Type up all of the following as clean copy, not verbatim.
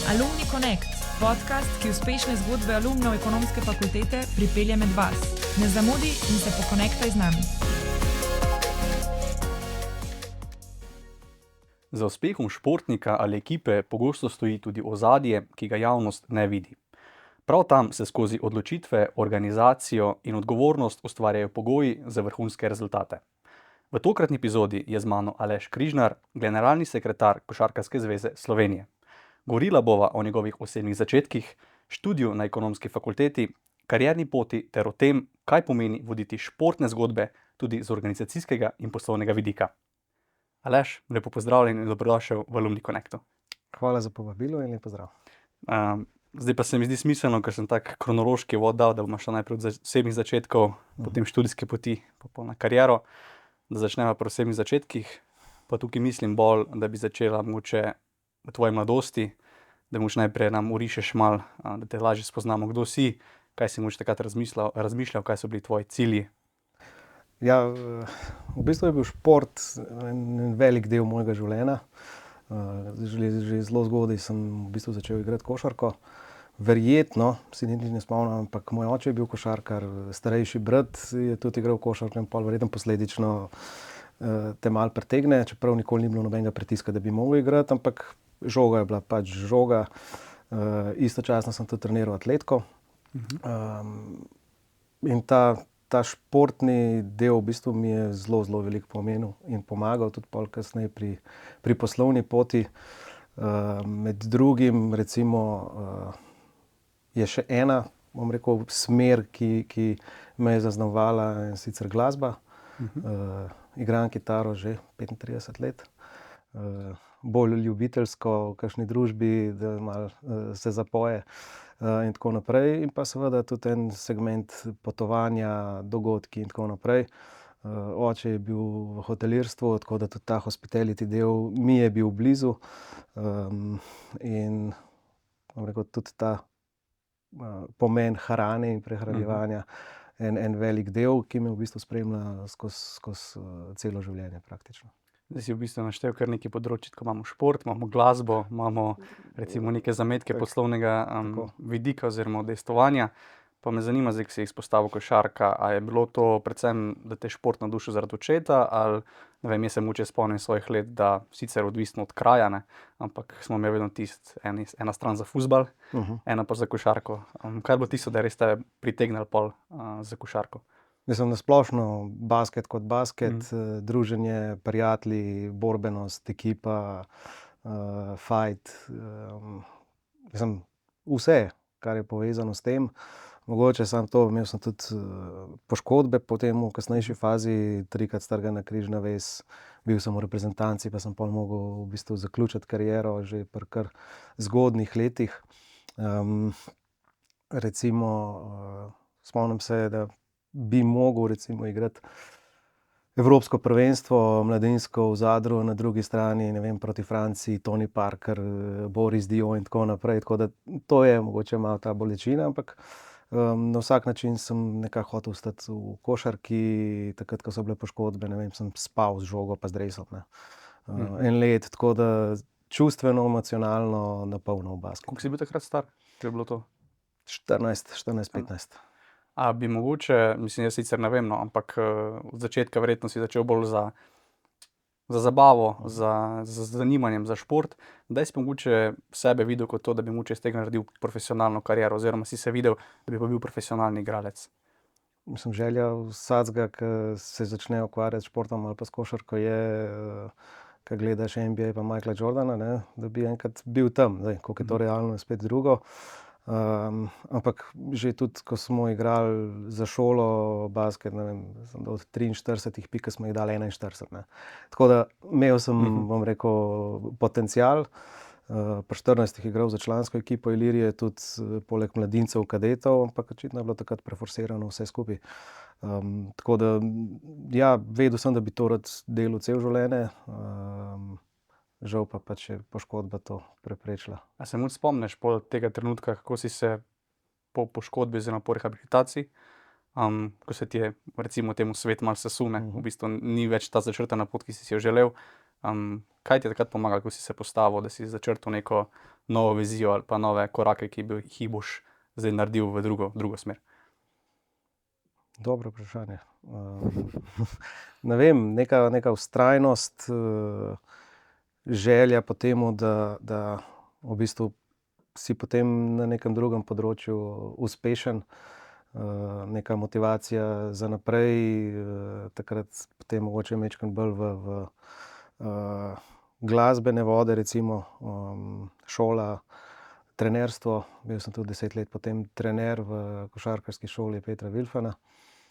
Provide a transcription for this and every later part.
Alumni Connect, podcast, ki uspešne zgodbe alumnov ekonomske fakultete pripelje med vas. Ne zamudi in se pokonektaj z nami. Za uspehom športnika ali ekipe pogosto stoji tudi ozadje, ki ga javnost ne vidi. Prav tam se skozi odločitve, organizacijo in odgovornost ustvarjajo pogoji za vrhunske rezultate. V tokratni epizodi je z mano Aleš Križnar, generalni sekretar Košarkarske zveze Slovenije. Govorila bova o njegovih osebnih začetkih, študiju na ekonomski fakulteti, karierni poti ter o tem, kaj pomeni voditi športne zgodbe tudi z organizacijskega in poslovnega vidika. Aleš, lepo pozdravljen in dobrodošel v Alumni Connectu. Hvala za povabilo in lep pozdrav. Zdaj pa se mi zdi smiselno, ker sem tak kronološki uvod dal, da bomo šli najprej od osebnih začetkov, potem študijske poti, pa na kariero, da začnemo pri osebnih začetkih. Pa tukaj mislim bolj, da bi začela mogoče v tvoji mladosti, da mogoče najprej nam orišeš malo, da te lažje spoznamo, kdo si, kaj si mogoče takrat razmišljal, kaj so bili tvoji cilji. Ja, v bistvu je bil šport en velik del mojega življenja. Že zelo zgodaj sem v bistvu začel igrati košarko. Verjetno, si niti ne spomnim, ampak moj oče je bil košarkar, starejši brat je tudi igral košarko in pol verjetno posledično te malo pritegne, čeprav nikoli ni bilo nobenega pritiska, da bi mogel igrati, ampak žoga je bila pač žoga. Istočasno sem tudi treniral atletiko. In ta športni del v bistvu mi je zelo, zelo veliko pomenil in pomagal tudi pol kasneje pri poslovni poti. Med drugim recimo je še ena, bom rekel, smer, ki me je zaznamovala, in sicer glasba. Igram kitaro že 35 let. Bolj ljubiteljsko v kakšni družbi, da malo se zapoje. In tako naprej. In pa seveda tudi en segment potovanja, dogodki in tako naprej. Oče je bil v hotelirstvu, tako da tudi ta hospitality del mi je bil blizu. In bom rekel, tudi ta pomen hrane in prehranjevanja en velik del, ki me v bistvu spremlja skozi celo življenje praktično. Zdaj si v bistvu naštel kar nekaj področij, ko imamo šport, imamo glasbo, imamo recimo neke zametke poslovnega vidika oziroma udejstvovanja. Pa me zanima, zdaj, ko si izpostavil košarka, a je bilo to predvsem, da te šport navdušil zaradi očeta, ali ne vem, jaz se mogoče spomnim svojih let, da sicer odvisno od kraja, ne, ampak smo imeli vedno ena stran za fuzbal, ena pa za košarko. Kaj je bilo tisto, da je res tebe pritegnilo pol za košarko? Mislim, na splošno basket kot basket, druženje, prijatelji, borbenost, ekipa, fajt. Mislim, vse, kar je povezano s tem. Mogoče samo to, imel sem tudi poškodbe potem v kasnejši fazi, 3-krat strgana križna vez. Bil sem v reprezentanci, pa sem pol mogel v bistvu zaključiti kariero že pri kar zgodnjih letih. Recimo, spomnim se, da bi mogel recimo igrati evropsko prvenstvo mladinsko v Zadru, na drugi strani, ne vem, proti Franciji, Tony Parker, Boris Diaw in tako naprej. Tako da to je mogoče malo ta bolečina, ampak na vsak način sem nekako hotel ostati v košarki. Takrat, ko so bile poškodbe, ne vem, sem spal z žogo pa z dresom, ne. En let, tako da čustveno, emocionalno napolnil basket. Koliko si bil takrat star, ko je bilo to? 14, 15. A bi mogoče, mislim, jaz sicer ne vem, no, ampak od začetka verjetno si začel bolj za zabavo, z zanimanjem za šport. Kdaj si mogoče sebe videl kot to, da bi mogoče iz tega naredil profesionalno kariero, oziroma si se videl, da bi pa bil profesionalni igralec? Mislim, želja vsakega, ki se začne ukvarjati s športom ali pa s košarko, je, ko gledaš NBA pa Michaela Jordana, ne, da bi enkrat bil tam. Zdaj, koliko je to realno, je spet drugo. Ampak že tudi, ko smo igrali za šolo basket, ne vem, od 43 pik, ko smo jih dali 41, ne. Tako da imel sem, bom rekel, potencial. Pri 14 igral za člansko ekipo Ilirije, tudi poleg mladincev, kadetov, ampak očitno je bilo takrat preforsirano vse skupaj. Tako da, ja, vedel sem, da bi to rad delal celo življenje. Žal pa pač je poškodba to preprečila. A se mogoče spomniš pol tega trenutka, kako si se po poškodbi oziroma po rehabilitaciji, ko se ti je recimo temu svet malo sesul, v bistvu ni več ta začrtana pot, ki si jo želel. Kaj ti je takrat pomagalo, ko si se postavil, da si začrtal neko novo vizijo ali pa nove korake, ki bi jih boš zdaj naredil v drugo smer? Dobro vprašanje. Ne vem, neka vztrajnost, želja po temu, da v bistvu si potem na nekem drugem področju uspešen, neka motivacija za naprej, takrat potem mogoče majčkeno bolj v glasbene vode, recimo, šola, trenerstvo. Bil sem tudi 10 let potem trener v košarkarski šoli Petra Vilfana.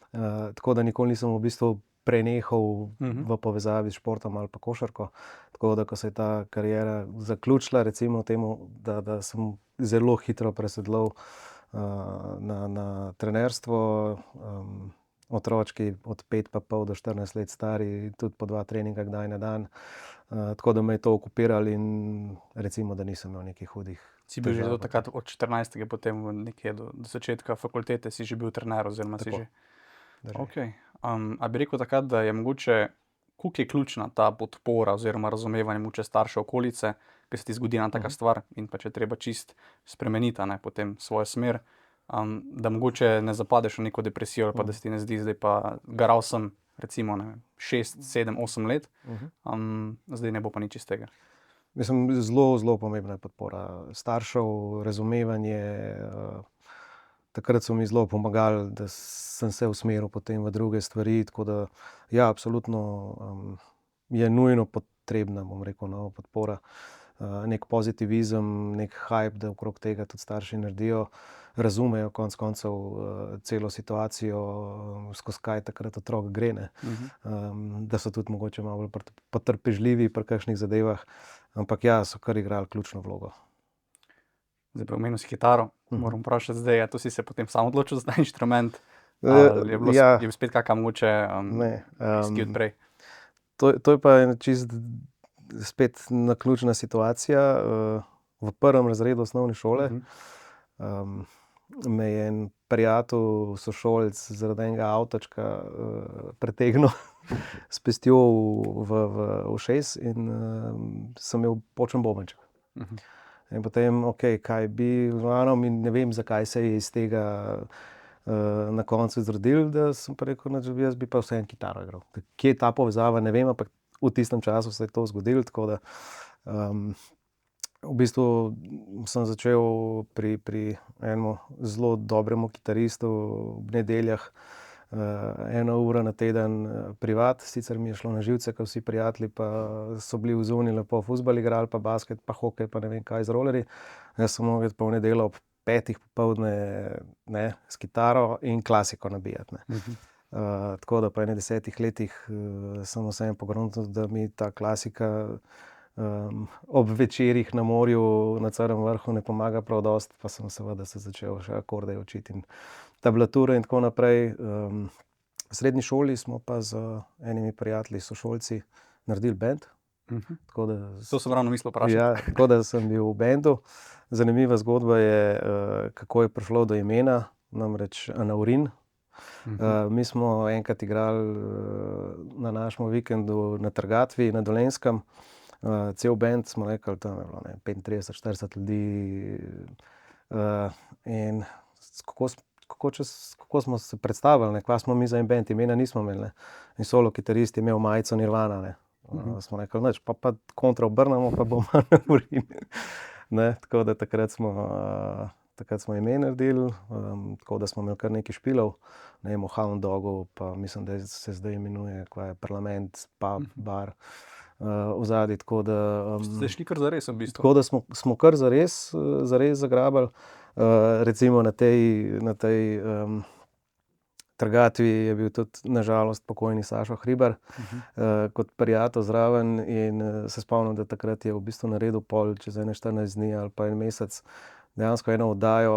Tako da nikoli nisem v bistvu prenehal v povezavi s športom ali pa košarko. Tako da, ko se je ta kariera zaključila, recimo temu, da sem zelo hitro presedlal na trenerstvo. Otročki od 5,5 do 14 let stari, tudi po 2 treninga kdaj na dan. Tako da me je to okupiralo in recimo, da nisem imel nekih hudih Si bil že težav. do takrat od 14. potem nekje do začetka fakultete si že bil trener oziroma si Tako. že... Drži. Okej. A bi rekel takrat, da je mogoče, koliko je ključna ta podpora oziroma razumevanje mogoče staršev okolice, ki se ti zgodi ena taka stvar in pa če treba čist spremeniti, a ne, potem svojo smer, da mogoče ne zapadeš v neko depresijo ali pa da se ti ne zdi, zdaj pa garal sem recimo, ne vem, 6, 7, 8 let, zdaj ne bo pa nič iz tega. Mislim, zelo pomembna je podpora staršev, razumevanje. Takrat so mi zelo pomagali, da sem se usmeril potem v druge stvari, tako da ja, absolutno je nujno potrebna, bom rekel, no, podpora. Nek pozitivizem, nek hype, da okrog tega tudi starši naredijo, razumejo konec koncev celo situacijo, skozi kaj takrat otrok gre, ne. Da so tudi mogoče malo bolj potrpežljivi pri kakšnih zadevah, ampak ja, so kar igrali ključno vlogo. Zdaj pa omenil si kitaro, moram vprašati zdaj, to si se potem sam odločil za ta inštrument? Ali je bilo Ja. je spet kakšna mogoče Ne, ski od prej? To je pa ena čisto spet naključna situacija. V 1. razredu osnovne šole me je en prijatelj, sošolec zaradi enega avtočka pretegnil s pestjo v ušes in sem imel počen bobenček. In potem, okej, kaj bi, in ne vem, zakaj se je iz tega na koncu zrodilo, da sem pa rekel, da jaz bi pa vseeno kitaro igral. Kje je ta povezava, ne vem, ampak v tistem času se je to zgodilo, tako da v bistvu sem začel pri enem zelo dobremu kitaristu ob nedeljah, 1 ura na teden privat, sicer mi je šlo na živce, ker vsi prijatelji pa so bili odzunaj lepo fuzbal igrali, pa basket, pa hokej, pa ne vem kaj z rolerji. Jaz sem mogel iti pol nedeljo ob 5 popoldne, ne, s kitaro in klasiko nabijati, ne. Tako da po 10 letih sem vseeno pogruntal, da mi ta klasika ob večerih na morju na Crnem vrhu ne pomaga prav dosti, pa sem seveda se začel še akorde učiti in tablature in tako naprej. V srednji šoli smo pa z enimi prijatelji, sošolci naredili bend. Tako da To sem ravno mislil vprašati. ja, tako da sem bil v bendu. Zanimiva zgodba je, kako je prišlo do imena, namreč Anaurin. Mi smo enkrat igrali na našem vikendu na Trgatvi na Dolenjskem. Cel bend smo rekli, tam je bilo, ne vem, 35, 40 ljudi. In kako smo se predstavili, ne, kva smo mi za en bend, imena nismo imeli, ne. In solo kitarist je imel majico Nirvana, ne. Smo rekli, nič, pa kontra obrnemo, pa bomo Anaurin. Ne, tako da takrat smo ime naredili, tako da smo imeli kar nekaj špilov, ne vem, o Hound Dogu, pa mislim, da se zdaj imenuje, kva je, Parlament, pub, bar, ozadaj, tako da Ste šli kar zares v bistvu. tako da smo kar zares zagrabili. Recimo na tej Trgatvi je bil tudi na žalost pokojni Sašo Hribar kot prijatelj zraven in se spomnim, da takrat je v bistvu naredil pol čez 14 dni ali pa en mesec dejansko eno oddajo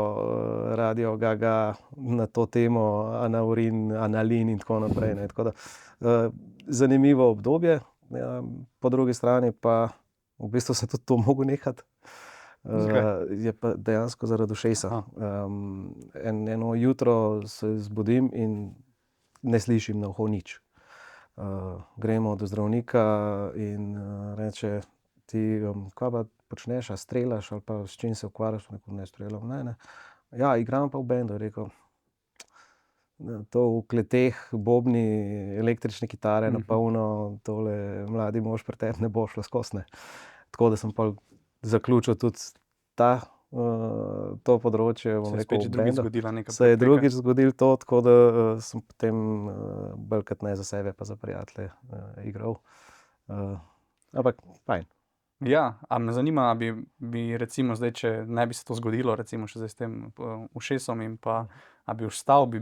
Radio Ga-Ga na to temo, Anaurin, Analin in tako naprej, ne. Tako da zanimivo obdobje. Po drugi strani pa v bistvu se tudi to moglo nehati. Je pa dejansko zaradi ušesa. Eno jutro se zbudim in ne slišim na uho nič. Gremo do zdravnika in reče: "Ti, kva počneš, a strelaš ali pa s čim se ukvarjaš, rekel, ne strelam, ne. Ja, igram pa v bendu, rekel, to v kleteh, bobni, električne kitare na polno, tole mladi mož pri tebi ne bo šlo skozi, ne. Tako da sem pol zaključil tudi to področje, bom Se je rekel, spet že v drugič bendu. zgodila neka Se je prepreka? drugič zgodilo to, tako da sem potem bolj kot ne za sebe pa za prijatelje igral. Ampak fajn. Ja, a me zanima, a bi recimo zdaj, če ne bi se to zgodilo, recimo še zdaj s tem ušesom in pa, a bi vstal, bi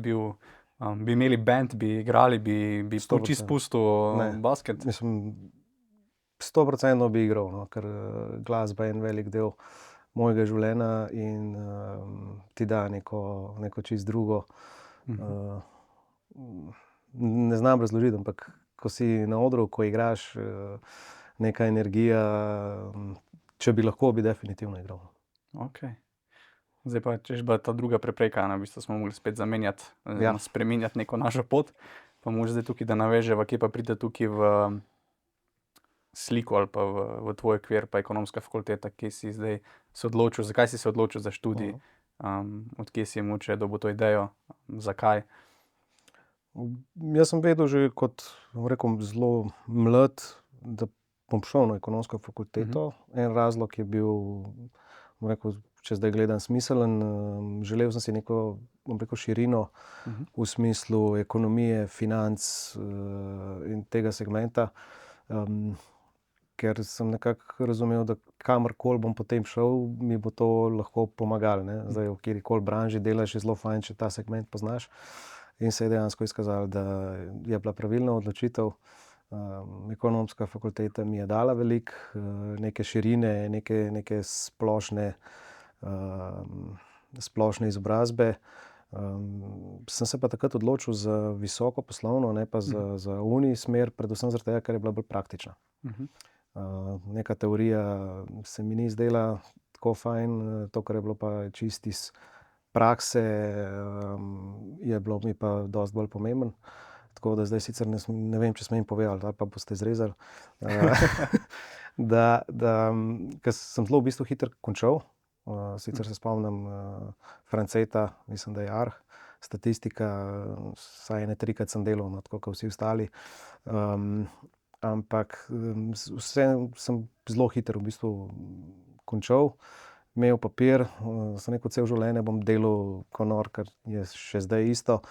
imeli band, bi igrali, bi to 100%. čisto pustil Ne. basket? Mislim, 100% bi igral, no, ker glasba je en velik del mojega življenja in ti da neko čisto drugo. Ne znam razložiti, ampak ko si na odru, ko igraš, neka energija, če bi lahko, bi definitivno igral. Okej. Zdaj pa, če je bila ta druga prepreka, v bistvu smo mogli spet zamenjati, Ja. spreminjati neko našo pot, pa mogoče zdaj tukaj, da naveževa, kje pa pride tukaj v sliko ali pa v tvoj okvir, pa ekonomska fakulteta, kje si zdaj se odločil, zakaj si se odločil za študij, od kje si mogoče dobil to idejo, zakaj? Jaz sem vedel že kot, bom rekel, zelo mlad, da bom šel na ekonomsko fakulteto. En razlog je bil, bom rekel, če zdaj gledam, smiseln. Želel sem si neko, bom rekel, širino v smislu ekonomije, financ in tega segmenta. Ker sem nekako razumel, da kamorkoli bom potem šel, mi bo to lahko pomagalo, ne. Zdaj v katerikoli branži delaš, je zelo fajn, če ta segment poznaš. In se je dejansko izkazalo, da je bila pravilna odločitev. Ekonomska fakulteta mi je dala veliko, neke širine, neke splošne izobrazbe. Sem se pa takrat odločil za visoko poslovno, ne pa za smer, predvsem zaradi tega, ker je bila bolj praktična. Neka teorija se mi ni zdela tako fajn, to, kar je bilo pa čisto iz prakse, je bilo mi pa dosti bolj pomembno. Tako da zdaj sicer ne vem, če smem povedati, ali pa boste izrezali, ker sem zelo v bistvu hitro končal. Sicer se spomnim Franceta, mislim, da je Arh, statistika, vsaj ene trikrat sem delal, no, tako kot vsi ostali. Ampak vseeno sem zelo hitro v bistvu končal, imel papir, sem rekel, celo življenje bom delal ko nor, ker je še zdaj isto.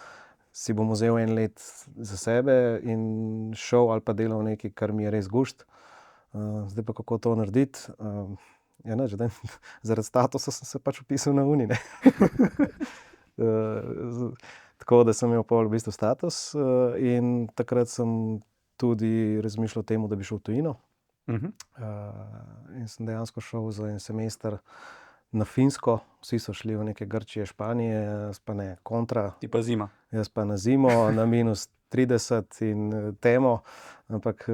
Si bom vzel en let za sebe in šel ali pa delal nekaj, kar mi je res gušt. Zdaj pa kako to narediti? Ja, nič, zaradi statusa sem se pač vpisal na uni, ne. Tako da sem imel pol v bistvu status in takrat sem tudi razmišljal o tem, da bi šel v tujino. In sem dejansko šel za en semester na Finsko. Vsi so šli v neke Grčije, Španije, jaz pa ne, kontra. Ti pa zima. Jaz pa na zimo, na -30 in temo, ampak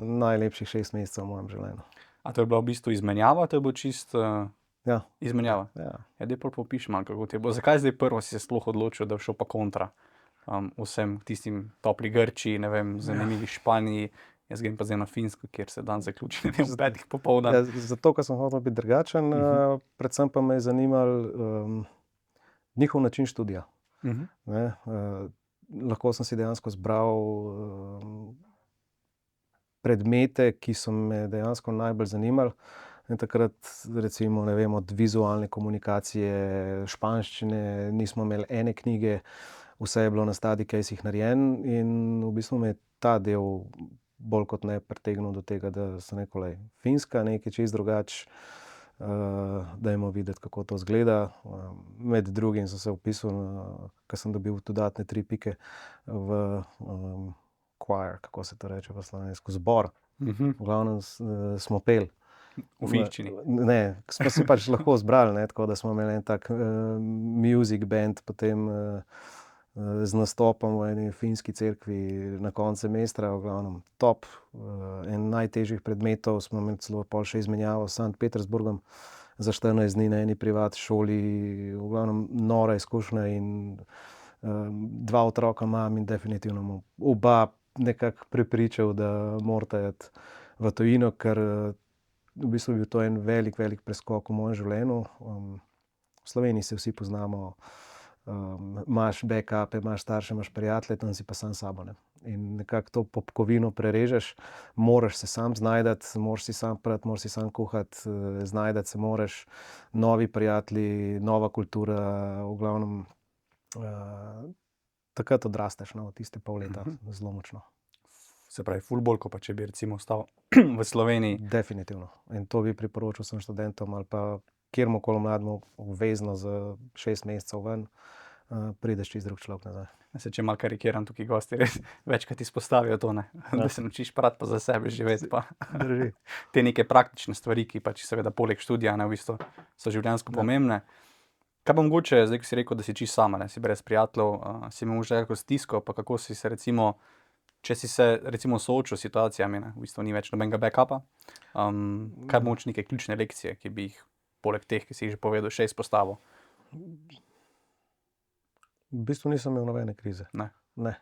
najlepših 6 mesecev v mojem življenju. A to je bila v bistvu izmenjava, to je bilo čisto Ja. izmenjava? Ja. Ja, daj pol popiši malo, kako ti je bilo. Zakaj zdaj prvo si se sploh odločil, da bi šel pa kontra vsem tistim topli Grčiji, ne vem, zanimivi Španiji, jaz grem pa zdaj na Finsko, kjer se dan zaključi, ne vem, v 5 popoldan. Ja, zato, ker sem hotel biti drugačen, predvsem pa me je zanimal njihov način študija. Ne, lahko sem si dejansko izbral predmete, ki so me dejansko najbolj zanimali. In takrat recimo, ne vem, od vizualne komunikacije, španščine, nismo imeli ene knjige, vse je bilo na study caseh narejeno in v bistvu me je ta del bolj kot ne pritegnil do tega, da sem rekel, glej, Finska, nekaj čisto drugače, dajmo videti, kako to izgleda. Med drugim sem se vpisal, ker sem dobil dodatne 3 pike v choir, kako se to reče po slovensko, zbor. V glavnem smo peli. V finščini. Ne, smo si pač lahko zbrali, ne, tako da smo imeli en tak music band potem z nastopom v eni finski cerkvi na koncu semestra, v glavnem top. En najtežjih predmetov smo imeli celo pol še izmenjavo s Sankt Petersburgom za 14 dni na eni privat šoli, v glavnem nora izkušnja in 2 otroka imam in definitivno bom oba nekako prepričal, da morata iti v tujino, ker v bistvu je bil to en velik preskok v mojem življenju. V Sloveniji se vsi poznamo, imaš backupe, imaš starše, imaš prijatelje, tam si pa sam s sabo, ne. In nekako to popkovino prerežeš, moraš se sam znajdati, moraš si sam prati, moraš si sam kuhati, znajdati se moraš, novi prijatelji, nova kultura, v glavnem, takrat odrasteš, no, tiste pol leta, zelo močno. Se pravi, ful bolj, ko pa če bi recimo ostal v Sloveniji. Definitivno. In to bi priporočil vsem študentom ali pa kjermukoli mlademu, obvezno za 6 mesecev ven, prideš čist drug človek nazaj. Se, če malo karikiram, tukaj gosti res večkrat izpostavijo to, ne? Da se naučiš prati pa za sebe živeti, pa Drži. te neke praktične stvari, ki pač seveda poleg študija, ne, v bistvu so življenjsko pomembne. Kaj pa mogoče, zdaj, ko si rekel, da si čisto sama, ne, si brez prijateljev, si imel možda kako stisko, pa kako si se recimo, če si se recimo soočil s situacijami, ne, v bistvu ni več nobenega backupa, kaj mogoče neke ključne lekcije, ki bi jih poleg teh, ki si jih že povedal, še izpostavil? V bistvu nisem imel nobene krize. Ne. Ne.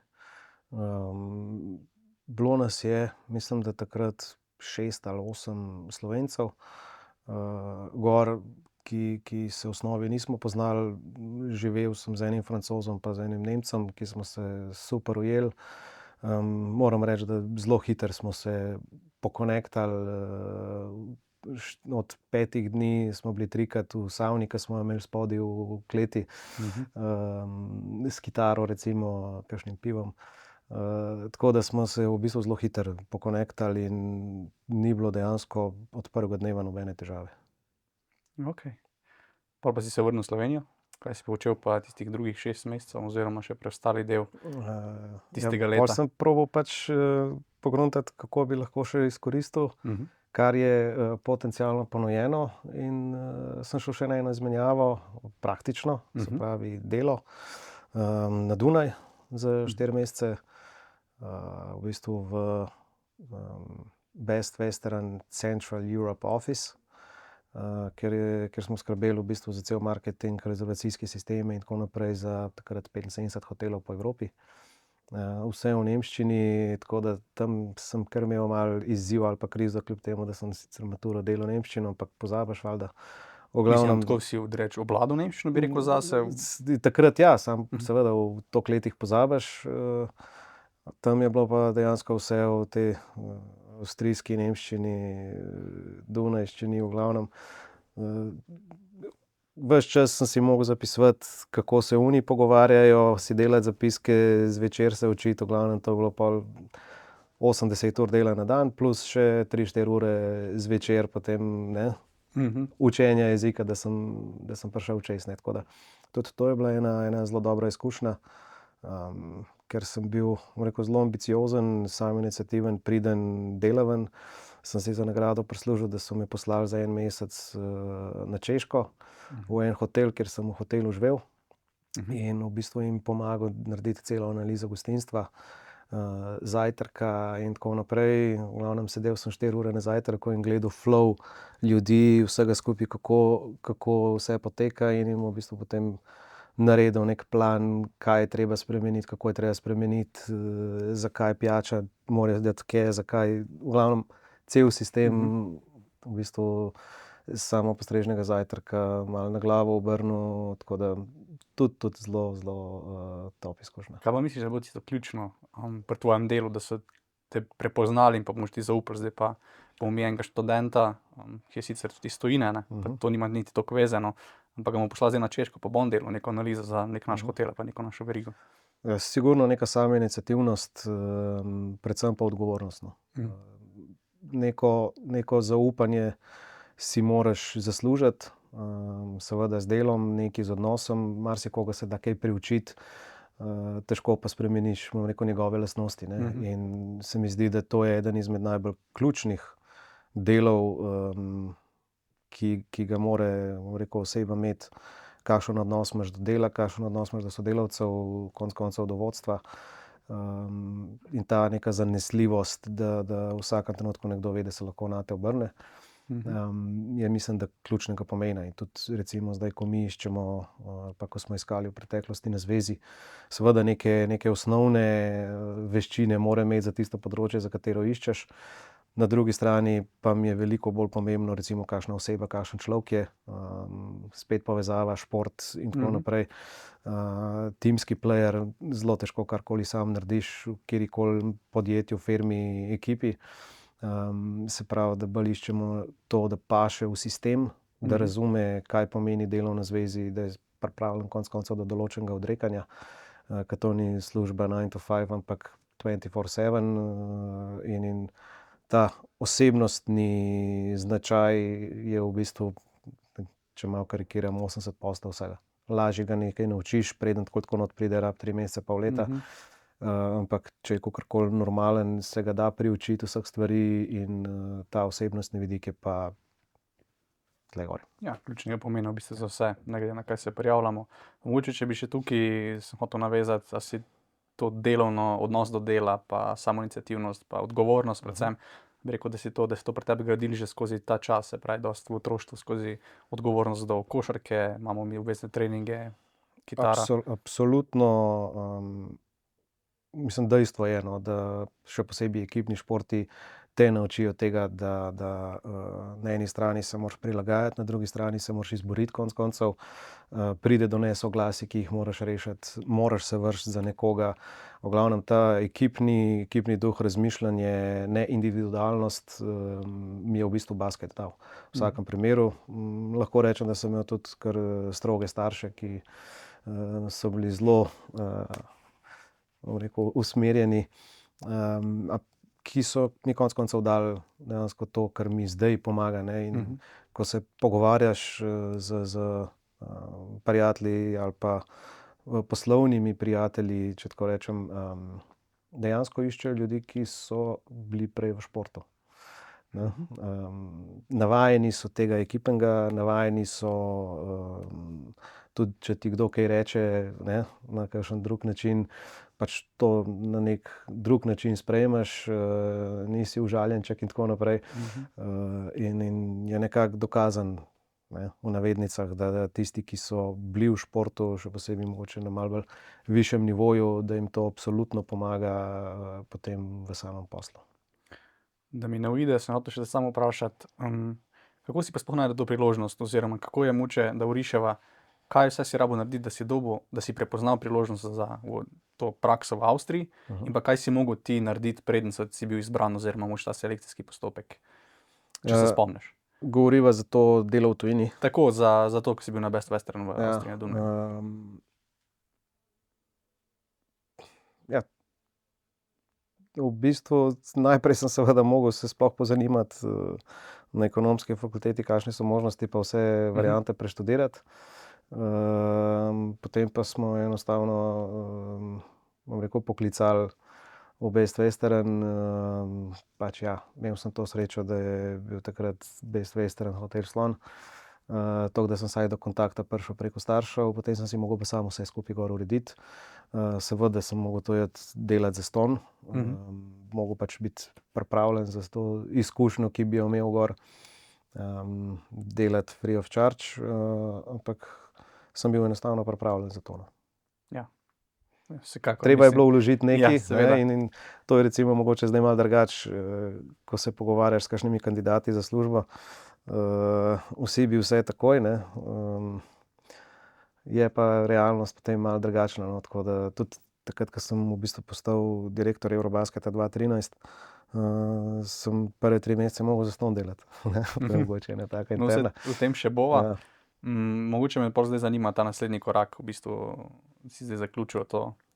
Bilo nas je, mislim, da takrat 6 ali 8 Slovencev, gor, ki se v osnovi nismo poznali. Živel sem z enim Francozom pa z enim Nemcem, ki smo se super ujeli. Moram reči, da zelo hitro smo se pokonektali. Od 5 dni smo bili 3-krat v savni, ki smo jo imeli spodaj v kleti, s kitaro recimo, kakšnim pivom. Tako da smo se v bistvu zelo hitro pokonektali in ni bilo dejansko od prvega dneva nobene težave. Okej. Pol pa si se vrnil v Slovenijo? Kaj si počel pa tistih drugih 6 mesecev oziroma še preostali del tistega leta? Pol sem probal pač pogruntati, kako bi lahko še izkoristil, kar je potencialno ponujeno, in sem šel še na eno izmenjavo, praktično, se pravi delo, na Dunaj za 4 mesece, v bistvu v Best Western Central Europe Office, ker smo skrbeli v bistvu za cel marketing, rezervacijske sisteme in tako naprej za takrat 75 hotelov po Evropi. Vse v nemščini, tako da tam sem kar imel malo izziv ali pa krizo, kljub temu, da sem sicer maturo delal nemščino, ampak pozabiš valjda. Mislim, tako si odreč obvladal nemščino, bi rekel zase? Takrat ja, sam seveda v toliko letih pozabiš. Tam je bilo pa dejansko vse v tej avstrijski nemščini, dunajščini, v glavnem. Ves čas sem si mogel zapisovati, kako se oni pogovarjajo, si delati zapiske, zvečer se učiti, v glavnem to je bilo pol 80 ur dela na dan, plus še 3-4 ure zvečer potem, ne, učenja jezika, da sem prišel čez, ne, tako da tudi to je bila ena zelo dobra izkušnja, ker sem bil, bom rekel, zelo ambiciozen, samoiniciativen, priden, delaven. Sem si za nagrado prislužil, da so me poslali za 1 mesec na Češko, v en hotel, kjer sem v hotelu živel, in v bistvu jim pomagal narediti celo analizo gostinstva, zajtrka in tako naprej. V glavnem sedel sem 4 ure na zajtrku in gledal flow ljudi, vsega skupaj, kako vse poteka, in jim v bistvu potem naredil nek plan, kaj je treba spremeniti, kako je treba spremeniti, zakaj pijača mora dati kje, zakaj, v glavnem cel sistem v bistvu samopostrežnega zajtrka malo na glavo obrnil, tako da tudi zelo top izkušnja. Kaj pa misliš, da bo tisto ključno pri tvojem delu, da so te prepoznali in pa boš ti zaupal, zdaj pa bom enega študenta, ki je sicer tudi iz tujine, ne, pa to nima niti toliko vezano, ampak ga bomo poslali zdaj na Češko, pa bom delal neko analizo za nek naš hotel, pa neko našo verigo. Ja, sigurno neka samoiniciativnost, predvsem pa odgovornost, no. Neko zaupanje si moraš zaslužiti, seveda z delom, nekaj z odnosom, marsikoga se da kaj priučiti, težko pa spremeniš, bom rekel, njegove lastnosti, ne. In se mi zdi, da to je eden izmed najbolj ključnih delov, ki ga mora, bom rekel, oseba imeti, kakšen odnos imaš do dela, kakšen odnos imaš do sodelavcev, konec koncev do vodstva. In ta neka zanesljivost, da v vsakem trenutku nekdo ve, da se lahko nate obrne, je, mislim, da ključnega pomena. In tudi recimo zdaj, ko mi iščemo, pa ko smo iskali v preteklosti na zvezi, seveda neke osnovne veščine mora imeti za tisto področje, za katero iščeš, Na drugi strani pa mi je veliko bolj pomembno, recimo, kakšna oseba, kakšen človek je, spet povezava, šport in tako naprej. Timski player, zelo težko karkoli sam narediš v kjerikoli podjetju, firmi, ekipi. Se pravi, da bolj iščemo to, da paše v sistem, da razume, kaj pomeni delovna zvezi, da je pripravljen konec koncev do določenega odrekanja, ker to ni služba 9 to 5, ampak 24/7, in ta osebnostni značaj je v bistvu, če malo karikiram, 80% vsega. Lažje ga nekaj naučiš, preden tako not pride, rab 3 mesece, pol leta. Ampak če je kakorkoli normalen, se ga da priučiti vseh stvari in ta osebnostni vidik je pa tle gor. Ja, ključnega pomena v bistvu za vse, ne glede na kaj se prijavljamo. Mogoče, če bi še tukaj sem hotel navezati, da si to delovno, odnos do dela, pa samoiniciativnost, pa odgovornost predvsem, bi rekel, da si to pri tebi gradili že skozi ta čas, se pravi, dosti v otroštvu skozi odgovornost do košarke, imamo mi obvezne treninge, kitara. Absolutno, mislim, dejstvo je, no, da še posebej ekipni športi te naučijo tega, da na eni strani se moraš prilagajati, na drugi strani se moraš izboriti konec koncev. Pride do nesoglasij, ki jih moraš rešiti, moraš se vršiti za nekoga. V glavnem ta ekipni duh, razmišljanje, ne individualnost, mi je v bistvu basket dal. V vsakem primeru. Lahko rečem, da sem imel tudi kar stroge starše, ki so bili zelo, bom rekel, usmerjeni, ki so mi konec koncev dali dejansko to, kar mi zdaj pomaga, ne. In ko se pogovarjaš z prijatelji ali pa poslovnimi prijatelji, če tako rečem, dejansko iščejo ljudi, ki so bili prej v športu, ne. Navajeni so tega ekipnega, navajeni so, tudi če ti kdo kaj reče, ne, na kakšen drug način, pač to na neki drug način sprejmeš, nisi užaljenček in tako naprej. In je nekako dokazano, ne, v navednicah, da tisti, ki so bili v športu, še posebej mogoče na malo bolj višjem nivoju, da jim to absolutno pomaga potem v samem poslu. Da mi ne uide, sem hotel še samo vprašati, kako si pa sploh našel to priložnost, oziroma kako je mogoče, da oriševa, kaj vse si rabil narediti, da si prepoznal priložnost za to prakso v Avstriji, in pa kaj si mogel ti narediti, preden si bil izbran, oziroma mogoče ta selekcijski postopek, če se spomniš. Govoriva za to delo v tujini? Tako, za to, ko si bil na Best Western v Avstriji na Dunaju. Ja. V bistvu najprej sem seveda mogel se sploh pozanimati na ekonomski fakulteti, kakšne so možnosti pa vse variante preštudirati. Potem pa smo enostavno, bom rekel, poklicali v Best Western. Pač ja, imel sem to srečo, da je bil takrat Best Western hotel Slon. Toliko, da sem vsaj do kontakta prišel preko staršev, potem sem si mogel pa sam vse skupaj gor urediti. Seveda sem mogel to delati zastonj, mogel pač biti pripravljen za to izkušnjo, ki bi jo imel gor, delati free of charge, ampak sem bil enostavno pripravljen za to, no. Ja. Vsekakor, treba je bilo vložiti nekaj, seveda. in to je recimo mogoče zdaj malo drugače, ko se pogovarjaš s kakšnimi kandidati za službo. Vsi bi vse takoj, ne. Je pa realnost potem malo drugačna, no, tako da tudi takrat, ko sem v bistvu postal direktor Eurobasketa 2013, sem prve 3 mesece mogel zastonj delati, ne. To je mogoče ena taka interna. No, v tem še bova. Mogoče me pol zdaj zanima ta naslednji korak, v bistvu si zdaj zaključil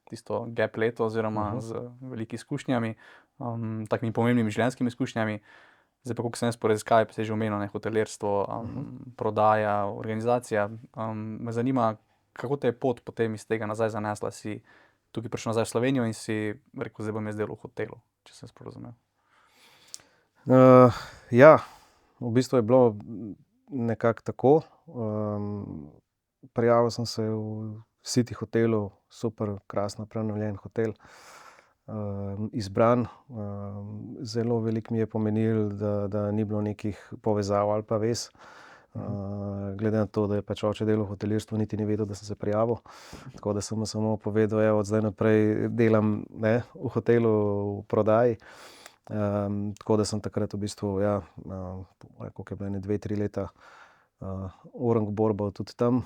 tisto gap leto oziroma z velikimi izkušnjami, takimi pomembnimi življenjskimi izkušnjami. Zdaj pa, koliko sem jaz po raziskavi, pa si že omenil, ne, hotelirstvo, prodaja, organizacija. Me zanima, kako te je pot potem iz tega nazaj zanesla, si tukaj prišel nazaj v Slovenijo in si rekel, zdaj bom jaz delal v hotelu, če sem sporazumel. Ja, v bistvu je bilo nekako tako. Prijavil sem se v City hotelu, super, krasno prenovljen hotel, izbran. Zelo veliko mi je pomenilo, da ni bilo nekih povezav ali pa vez. Glede na to, da je pač oče delal v hotelirstvu, niti ni vedel, da sem se prijavil. Tako da sem mu samo povedal, evo, od zdaj naprej delam, ne, v hotelu, v prodaji. Tako da sem takrat v bistvu, ja, koliko je bilo, 2-3 leta, orang borbal tudi tam,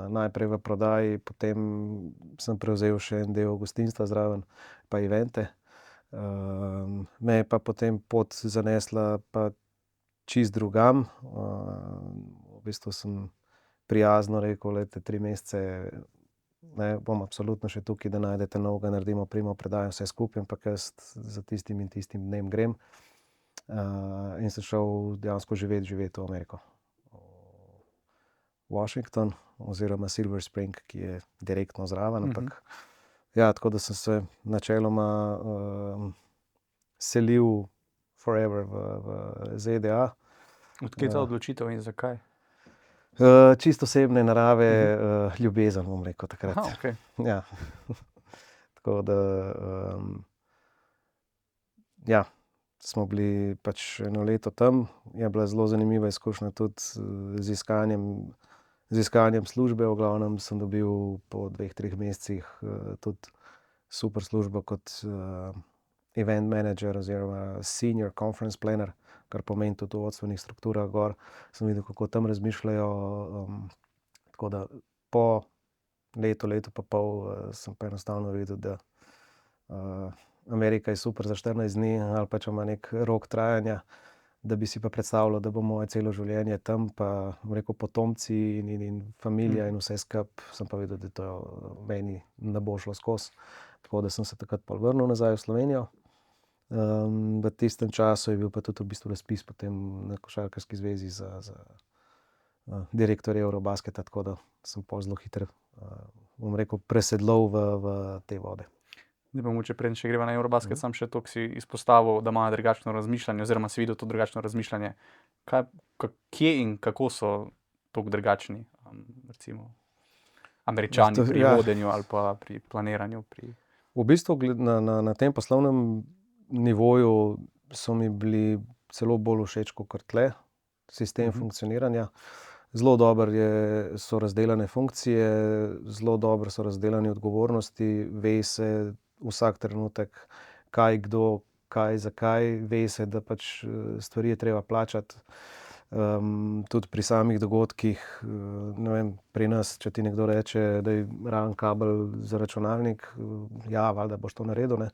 najprej v prodaji, potem sem prevzel še en del gostinstva zraven, pa evente. Me je pa potem pot zanesla pa čist drugam. V bistvu sem prijazno rekel, glejte, 3 mesece, ne, bom absolutno še tukaj, da najdete novega, naredimo primopredajo, vse skupaj, ampak jaz za tistim in tistim dnem grem. In sem šel dejansko živeti v Ameriko. Washington oziroma Silver Spring, ki je direktno zraven, ampak ja, tako da sem se načeloma selil forever v ZDA. Odkje ta odločitev in zakaj? Čisto osebne narave, ljubezen, bom rekel takrat. Aha, okej. Ja. Tako da, ja, smo bili pač 1 leto tam. Je bila zelo zanimiva izkušnja tudi z iskanjem službe. V glavnem sem dobil po 2-3 mesecih tudi super službo kot event manager oziroma senior conference planner, kar pomeni tudi v vodstvenih strukturah gor. Sem videl, kako tam razmišljajo. Tako da po letu pa pol sem pa enostavno videl, da Amerika je super za 14 dni, ali pa če ima nek rok trajanja, da bi si pa predstavljal, da bo moje celo življenje tam, pa bom rekel potomci in familija in vse skupaj, sem pa videl, da to meni ne bo šlo skozi. Tako da sem se takrat pol vrnil nazaj v Slovenijo. V tistem času je bil pa tudi v bistvu razpis potem na Košarkarski zvezi za direktorja Eurobasketa, tako da sem pol zelo hitro, bom rekel, presedlal v te vode. Zdaj pa mogoče preden še greva na Eurobasket, sam še to, ki si izpostavil, da imajo drugačno razmišljanje, oziroma si videl to drugačno razmišljanje. Kje in kako so toliko drugačni, recimo, Američani pri vodenju ali pa pri planiranju? V bistvu na tem poslovnem nivoju so mi bili celo bolj všeč kakor tle, sistem funkcioniranja. Zelo dobro so razdelane funkcije, zelo dobro so razdelane odgovornosti, ve se vsak trenutek, kaj kdo, kaj zakaj, ve se, da pač stvari je treba plačati. Tudi pri samih dogodkih, ne vem, pri nas, če ti nekdo reče, da je raven kabel za računalnik, ja, valjda boš to naredil, ne.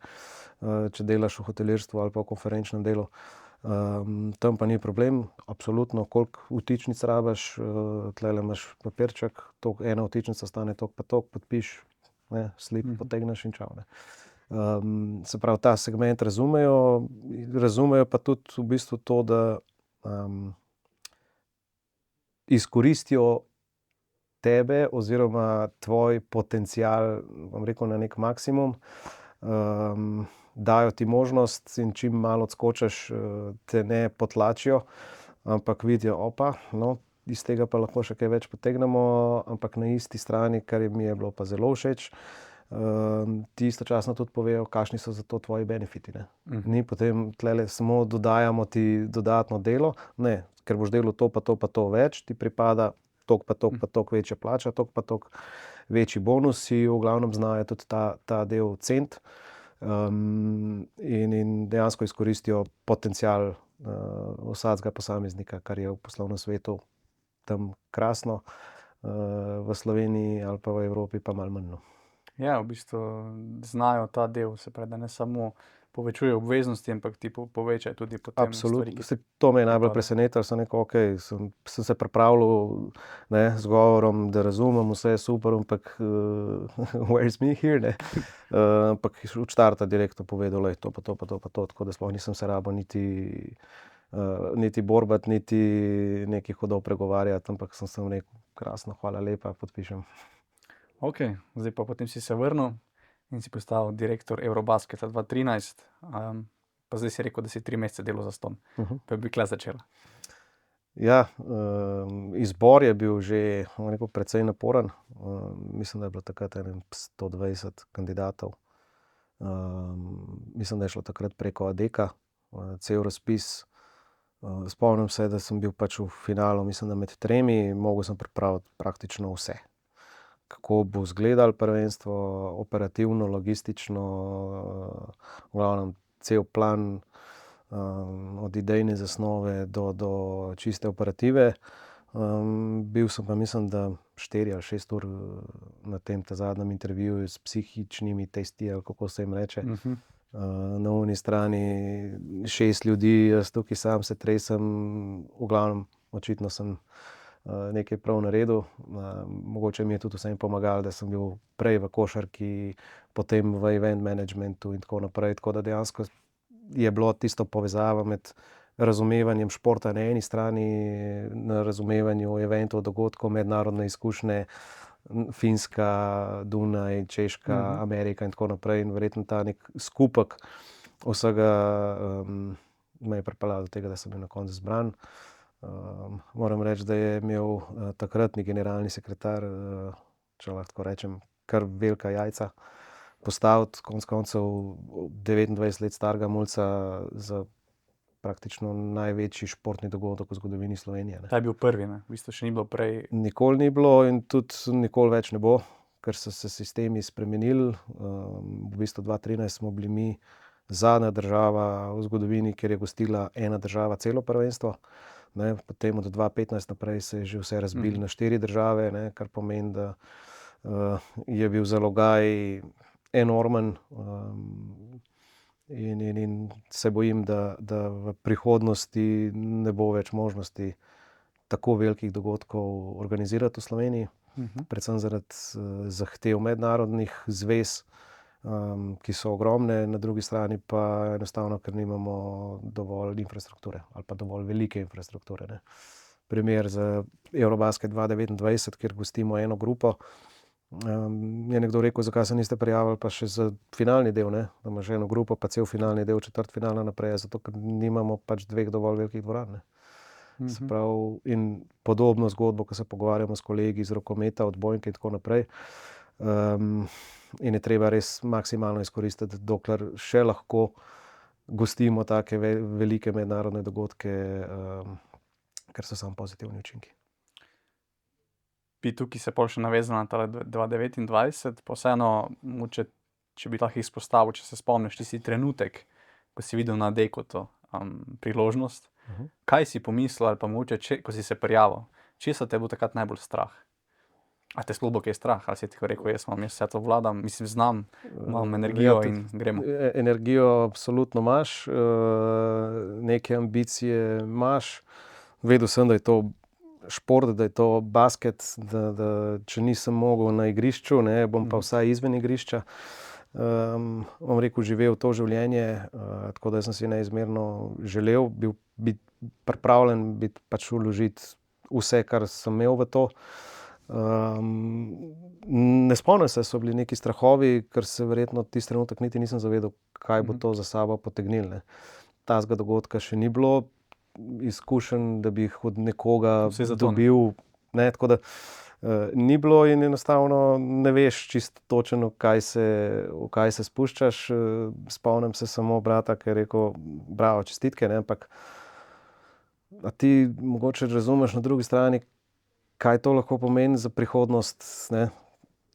Če delaš v hotelirstvu ali pa v konferenčnem delu, tam pa ni problem, absolutno, koliko vtičnic rabiš, tulele imaš papirček, ena vtičnica stane toliko pa toliko, podpiš, ne, slip potegneš in čao, ne. Se pravi, ta segment razumejo pa tudi v bistvu to, da izkoristijo tebe oziroma tvoj potencial, bom rekel, na nek maksimum. Dajo ti možnost in čim malo odskočiš, te ne potlačijo, ampak vidijo, opa, no, iz tega pa lahko še kaj več potegnemo, ampak na isti strani, kar mi je bilo pa zelo všeč, ti istočasno tudi povejo, kakšni so za to tvoji benefiti, ne. Ni potem tulele samo dodajamo ti dodatno delo, ne, ker boš delal to pa to več, ti pripada toliko pa toliko večja plača, toliko pa toliko večji bonusi, v glavnem znajo tudi ta del ceniti. In dejansko izkoristijo potencial vsakega posameznika, kar je v poslovnem svetu tam krasno, v Sloveniji ali pa v Evropi pa malo manj, no. Ja, v bistvu znajo ta del, se pravi, da ne samo povečujejo obveznosti, ampak ti povečajo tudi potem stvari, ki Absolutno, to me je najbolj presenetilo, sem rekel, okej, sem se pripravljal, ne, z govorom, da razumem, vse je super, ampak where's me here, ne. Ampak od štarta direktno povedal, to pa to, tako da sploh nisem se rabil niti borbati, niti nekaj hudo pregovarjati, ampak sem rekel, krasno, hvala lepa, podpišem. Okej, zdaj pa potem si se vrnil in si postal direktor Eurobasketa 2013, pa zdaj si rekel, da si 3 mesece delal zastonj. Pa bi kle začela. Ja, izbor je bil že, bom rekel, precej naporen. Mislim, da je bilo takrat 120 kandidatov. Mislim, da je šlo takrat preko Adeka, cel razpis. Spomnim se, da sem bil pač v finalu, mislim, da med 3, mogel sem pripraviti praktično vse. Kako bo izgledalo prvenstvo, operativno, logistično, v glavnem cel plan, od idejne zasnove do čiste operative. Bil sem pa, mislim, da 4 ali 6 ur na tem zadnjem intervjuju s psihičnimi testi, ali kako se jim reče. Na oni strani 6 ljudi, jaz tukaj sam se tresem, v glavnem, očitno sem nekaj prav naredil. Mogoče mi je tudi vsem pomagalo, da sem bil prej v košarki, potem v event managementu in tako naprej. Tako da dejansko je bilo tisto povezava med razumevanjem športa na eni strani, na razumevanju eventov, dogodkov, mednarodne izkušnje, Finska, Dunaj, Češka, Amerika in tako naprej. In verjetno ta nek skupek vsega me je pripeljal do tega, da sem bil na koncu izbran. Moram reči, da je imel takratni generalni sekretar, če lahko tako rečem, kar velika jajca postaviti konec koncev 29 let starega mulca za praktično največji športni dogodek v zgodovini Slovenije. Ta je bil prvi, ne? V bistvu še ni bilo prej. Nikoli ni bilo in tudi nikoli več ne bo, ker so se sistemi spremenili. V bistvu 2013 smo bili mi zadnja država v zgodovini, kjer je gostila ena država celo prvenstvo. Ne, potem od 2015 naprej se je že vse razbilo na 4 države, ne, kar pomeni, da je bil zalogaj enormen. In se bojim, da v prihodnosti ne bo več možnosti tako velikih dogodkov organizirati v Sloveniji. Predvsem zaradi zahtev mednarodnih zvez, ki so ogromne, na drugi strani pa enostavno, ker nimamo dovolj infrastrukture ali pa dovolj velike infrastrukture. Ne. Primer za Eurobasket 2029, kjer gostimo eno grupo, je nekdo rekel, zakaj se niste prijavili pa še za finalni del, ne? Da imaš eno grupo pa cel finalni del, četrtfinala naprej, zato ker nimamo pač 2 dovolj velikih dvoran. Ne. Se pravi, in podobno zgodbo, ko se pogovarjamo s kolegi iz rokometa, odbojke in tako naprej. In je treba res maksimalno izkoristiti, dokler še lahko gostimo take velike mednarodne dogodke, ker so samo pozitivni učinki. Bi tukaj se pol še navezal na ta 2029, pa vseeno, če bi lahko izpostavil, če se spomniš tisti trenutek, ko si videl na Dekotu priložnost, kaj si pomislil ali pa mogoče, ko si se prijavil, česa te bo takrat najbolj strah? A te sploh bo kaj strah? Ali si ti rekel, jaz vse to vladam, mislim, znam, imam energijo in gremo? Energijo absolutno imaš, neke ambicije imaš. Vedel sem, da je to šport, da je to basket, da če nisem mogel na igrišču, ne, bom pa vsaj izven igrišča. Bom rekel, živel to življenje, tako da sem si neizmerno želel biti pripravljen, pač vložiti vse, kar sem imel v to. Ne spomnim se, so bili neki strahovi, ker se verjetno tisti trenutek niti nisem zavedal, kaj bo to za sabo potegnilo, ne. Takega dogodka še ni bilo, izkušenj, da bi jih od nekoga dobil, ne, tako da ni bilo in enostavno ne veš čisto točno, v kaj se spuščaš. Spomnim se samo brata, ki je rekel, bravo, čestitke, ne, ampak a ti mogoče razumeš na drugi strani, kaj to lahko pomeni za prihodnost, ne,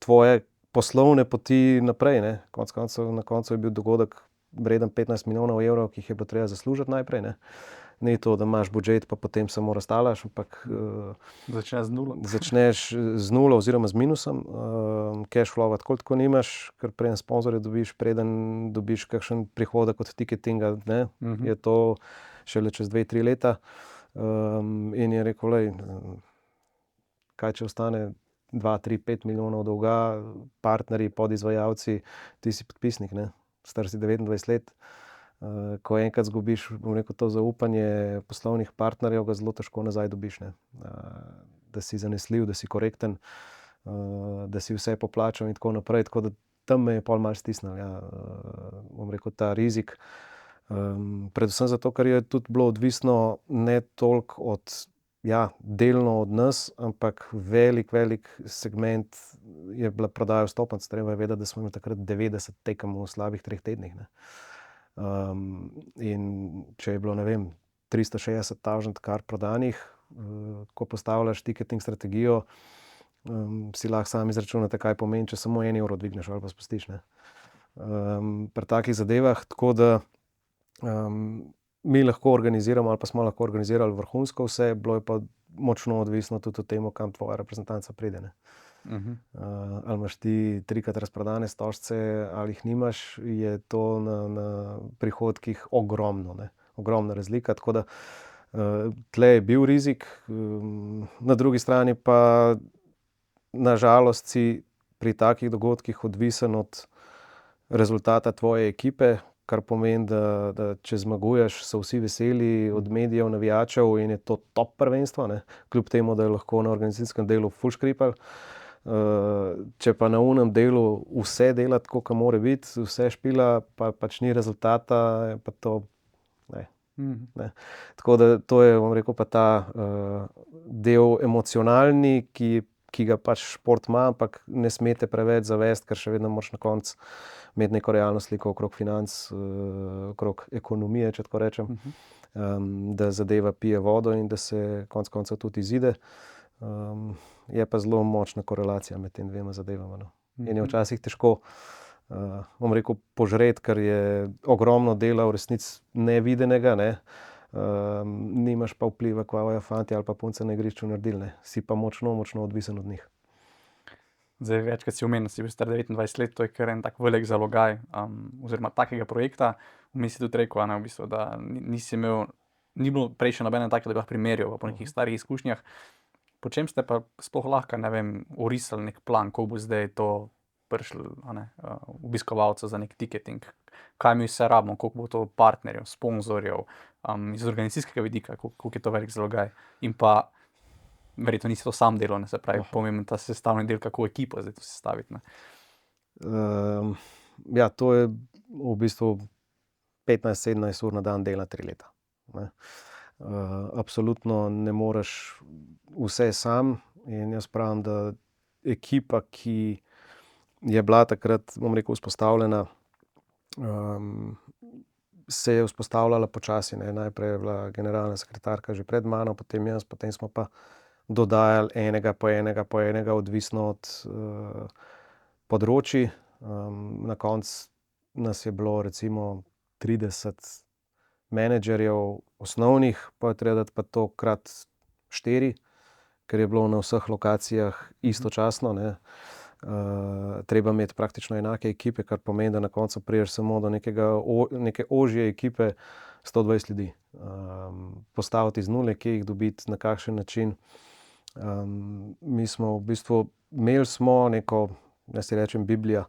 tvoje poslovne poti naprej, ne. Na koncu je bil dogodek vreden 15 milijonov evrov, ki jih je bilo treba zaslužiti najprej, ne. Ni to, da imaš budžet pa potem samo raztalaš, ampak začneš z nulo oziroma z minusom. Cash flowa tako nimaš, ker preden sponzorje dobiš, preden dobiš kakšen prihodek od ticketinga, ne, je to šele čez 2-3 leta. In je rekel, lej, kaj če ostane 2, 3, 5 milijonov dolga, partnerji, podizvajalci, ti si podpisnik, ne, star si 29 let. Ko enkrat izgubiš, bom rekel, to zaupanje poslovnih partnerjev, ga zelo težko nazaj dobiš, ne. Da si zanesljiv, da si korekten, da si vse poplačal in tako naprej, tako da tam me je pol malo stisnilo, ja. Bom rekel, ta rizik. Predvsem zato, ker je tudi bilo odvisno ne toliko od, ja, delno od nas, ampak velik segment je bila prodaja vstopnic. Treba je vedeti, da smo imeli takrat 90 tekem v slabih 3 tednih, ne. In če je bilo, ne vem, 360,000 kart prodanih, ko postavljaš ticketing strategijo, si lahko sam izračunate, kaj pomeni, če samo 1 evro dvigneš ali pa spustiš, ne. Pri takih zadevah, tako da mi lahko organiziramo ali pa smo lahko organizirali vrhunsko vse, bilo je pa močno odvisno tudi od tega, kam tvoja reprezentanca pride, ne. Ali imaš ti 3-krat razprodane stožce ali jih nimaš, je to na prihodkih ogromno, ne. Ogromna razlika, tako da tle je bil rizik, na drugi strani pa na žalost si pri takih dogodkih odvisen od rezultata tvoje ekipe, kar pomeni, da če zmaguješ, so vsi veseli od medijev, navijačev in je to top prvenstvo, ne. Kljub temu, da je lahko na organizacijskem delu ful škripal. Če pa na onem delu vse dela tako, kot mora biti, vse špila, pa pač ni rezultata, je pa to ne. Tako da to je, bom rekel, pa ta del emocionalni, ki ga pač šport ima, ampak ne smete preveč zavesti, ker še vedno moraš na koncu imeti neko realno sliko okrog financ, okrog ekonomije, če tako rečem, da zadeva pije vodo in da se konec koncev tudi izide. Je pa zelo močna korelacija med tem dvema zadevama, no. In je včasih težko, bom rekel, požreti, ker je ogromno dela v resnici nevidenega, ne. Nimaš pa vpliva, kva bojo fantje ali pa punce na igrišču naredili, ne. Si pa močno, močno odvisen od njih. Zdaj, večkrat si omenil, si bil star 29 let, to je kar en tak velik zalogaj, oziroma takega projekta. Vmes si tudi rekel, v bistvu, da ni bilo prej še nobene take, da bi lahko primerjal po nekih starih izkušnjah. Po čem ste pa sploh lahko, ne vem, orisali nek plan, koliko bo zdaj to prišlo, obiskovalcev za nek ticketing, kaj mi vse rabimo, koliko bo to partnerjev, sponzorjev, iz organizacijskega vidika, koliko je to velik zalogaj. In pa verjetno nisi to sam delal, se pravi, pomemben ta sestavni del, kako ekipo zdaj to sestaviti, ne. Ja, to je v bistvu 15-17 ur na dan dela 3 leta, ne. Absolutno ne moreš vse sam in jaz pravim, da ekipa, ki je bila takrat, bom rekel, vzpostavljena, se je vzpostavljala počasi, ne. Najprej je bila generalna sekretarka že pred mano, potem jaz, potem smo pa dodajali enega po enega, odvisno od področij. Na koncu nas je bilo recimo 30 menedžerjev osnovnih, pa je treba dati pa to krat 4, ker je bilo na vseh lokacijah istočasno, ne. Treba imeti praktično enake ekipe, kar pomeni, da na koncu prideš samo do neke ožje ekipe 120 ljudi. Postaviti iz nule, kje jih dobiti, na kakšen način. Mi smo v bistvu imeli neko, jaz si rečem Biblija,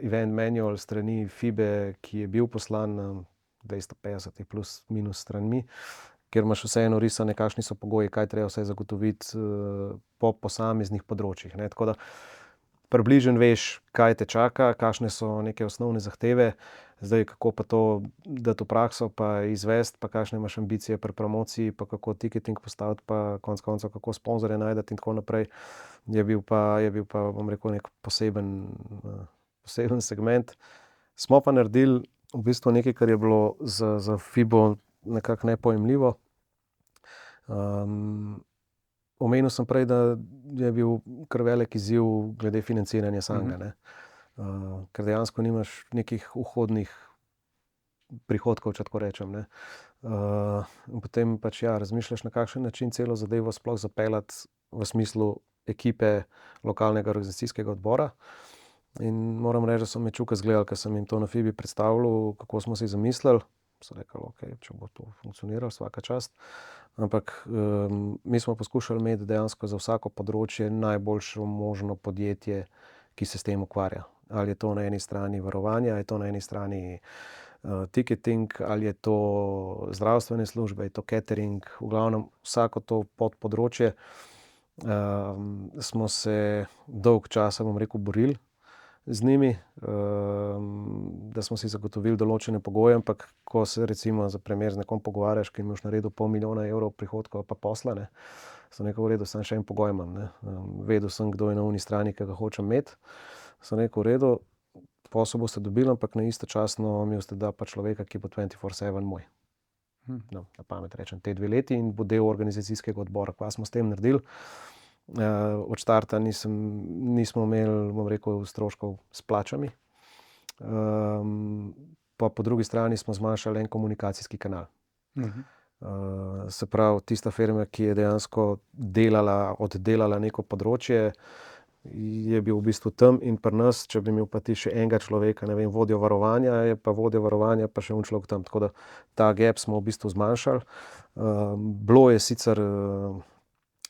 event manual strani FIBE, ki je bil poslan na 250 plus minus stranmi, kjer imaš vseeno risane, kakšni so pogoji, kaj treba vse zagotoviti po posameznih področjih, ne. Tako da približno veš, kaj te čaka, kakšne so neke osnovne zahteve. Zdaj, kako pa to dati v prakso pa izvesti, pa kakšne imaš ambicije pri promociji, pa kako ticketing postaviti, pa konec koncev, kako sponzorje najti in tako naprej, je bil pa, bom rekel, nek poseben segment. Smo pa naredili v bistvu nekaj, kar je bilo za FIBO nekako nepojemljivo. Omenil sem prej, da je bil kar velik izziv glede financiranja samega, ne. Ker dejansko nimaš nekih vhodnih prihodkov, če tako rečem, ne. In potem pač razmišljaš, na kakšen način celo zadevo sploh zapeljati v smislu ekipe lokalnega organizacijskega odbora. In moram reči, da so me čuke zgledali, ko sem jim to na FIBI predstavljal, kako smo si zamislili. So rekli, okej, če bo to funkcioniralo, svaka čast. Ampak mi smo poskušali imeti dejansko za vsako področje najboljše možno podjetje, ki se s tem ukvarja. Ali je to na eni strani varovanje, ali je to na eni strani ticketing, ali je to zdravstvene službe, je to catering, v glavnem vsako to podpodročje. Smo se dolg časa, bom rekel, borili z njimi, da smo si zagotovili določene pogoje, ampak ko se recimo za primer z nekom pogovarjaš, ki imaš naredil $500,000 prihodkov pa posla, ne, sem rekel, v redu, samo še en pogoj imam, ne. Vedel sem, kdo je na oni strani, ki ga hočem imeti. Sem rekel, v redu, posel boste dobili, ampak na istočasno mi boste dali pa človeka, ki bo 24/7 moj. No, na pamet rečem, te 2 leti in bo del organizacijskega odbora. Kva smo s tem naredili? Od štarta nismo imeli, bom rekel, stroškov s plačami. pa po drugi strani smo zmanjšali en komunikacijski kanal. Se pravi, tista firma, ki je dejansko oddelala neko področje, je bil v bistvu tam in pri nas, če bi imel pa ti še enega človeka, ne vem, vodjo varovanja, je pa vodja varovanja pa še en človek tam. Tako da ta gap smo v bistvu zmanjšali. Bilo je sicer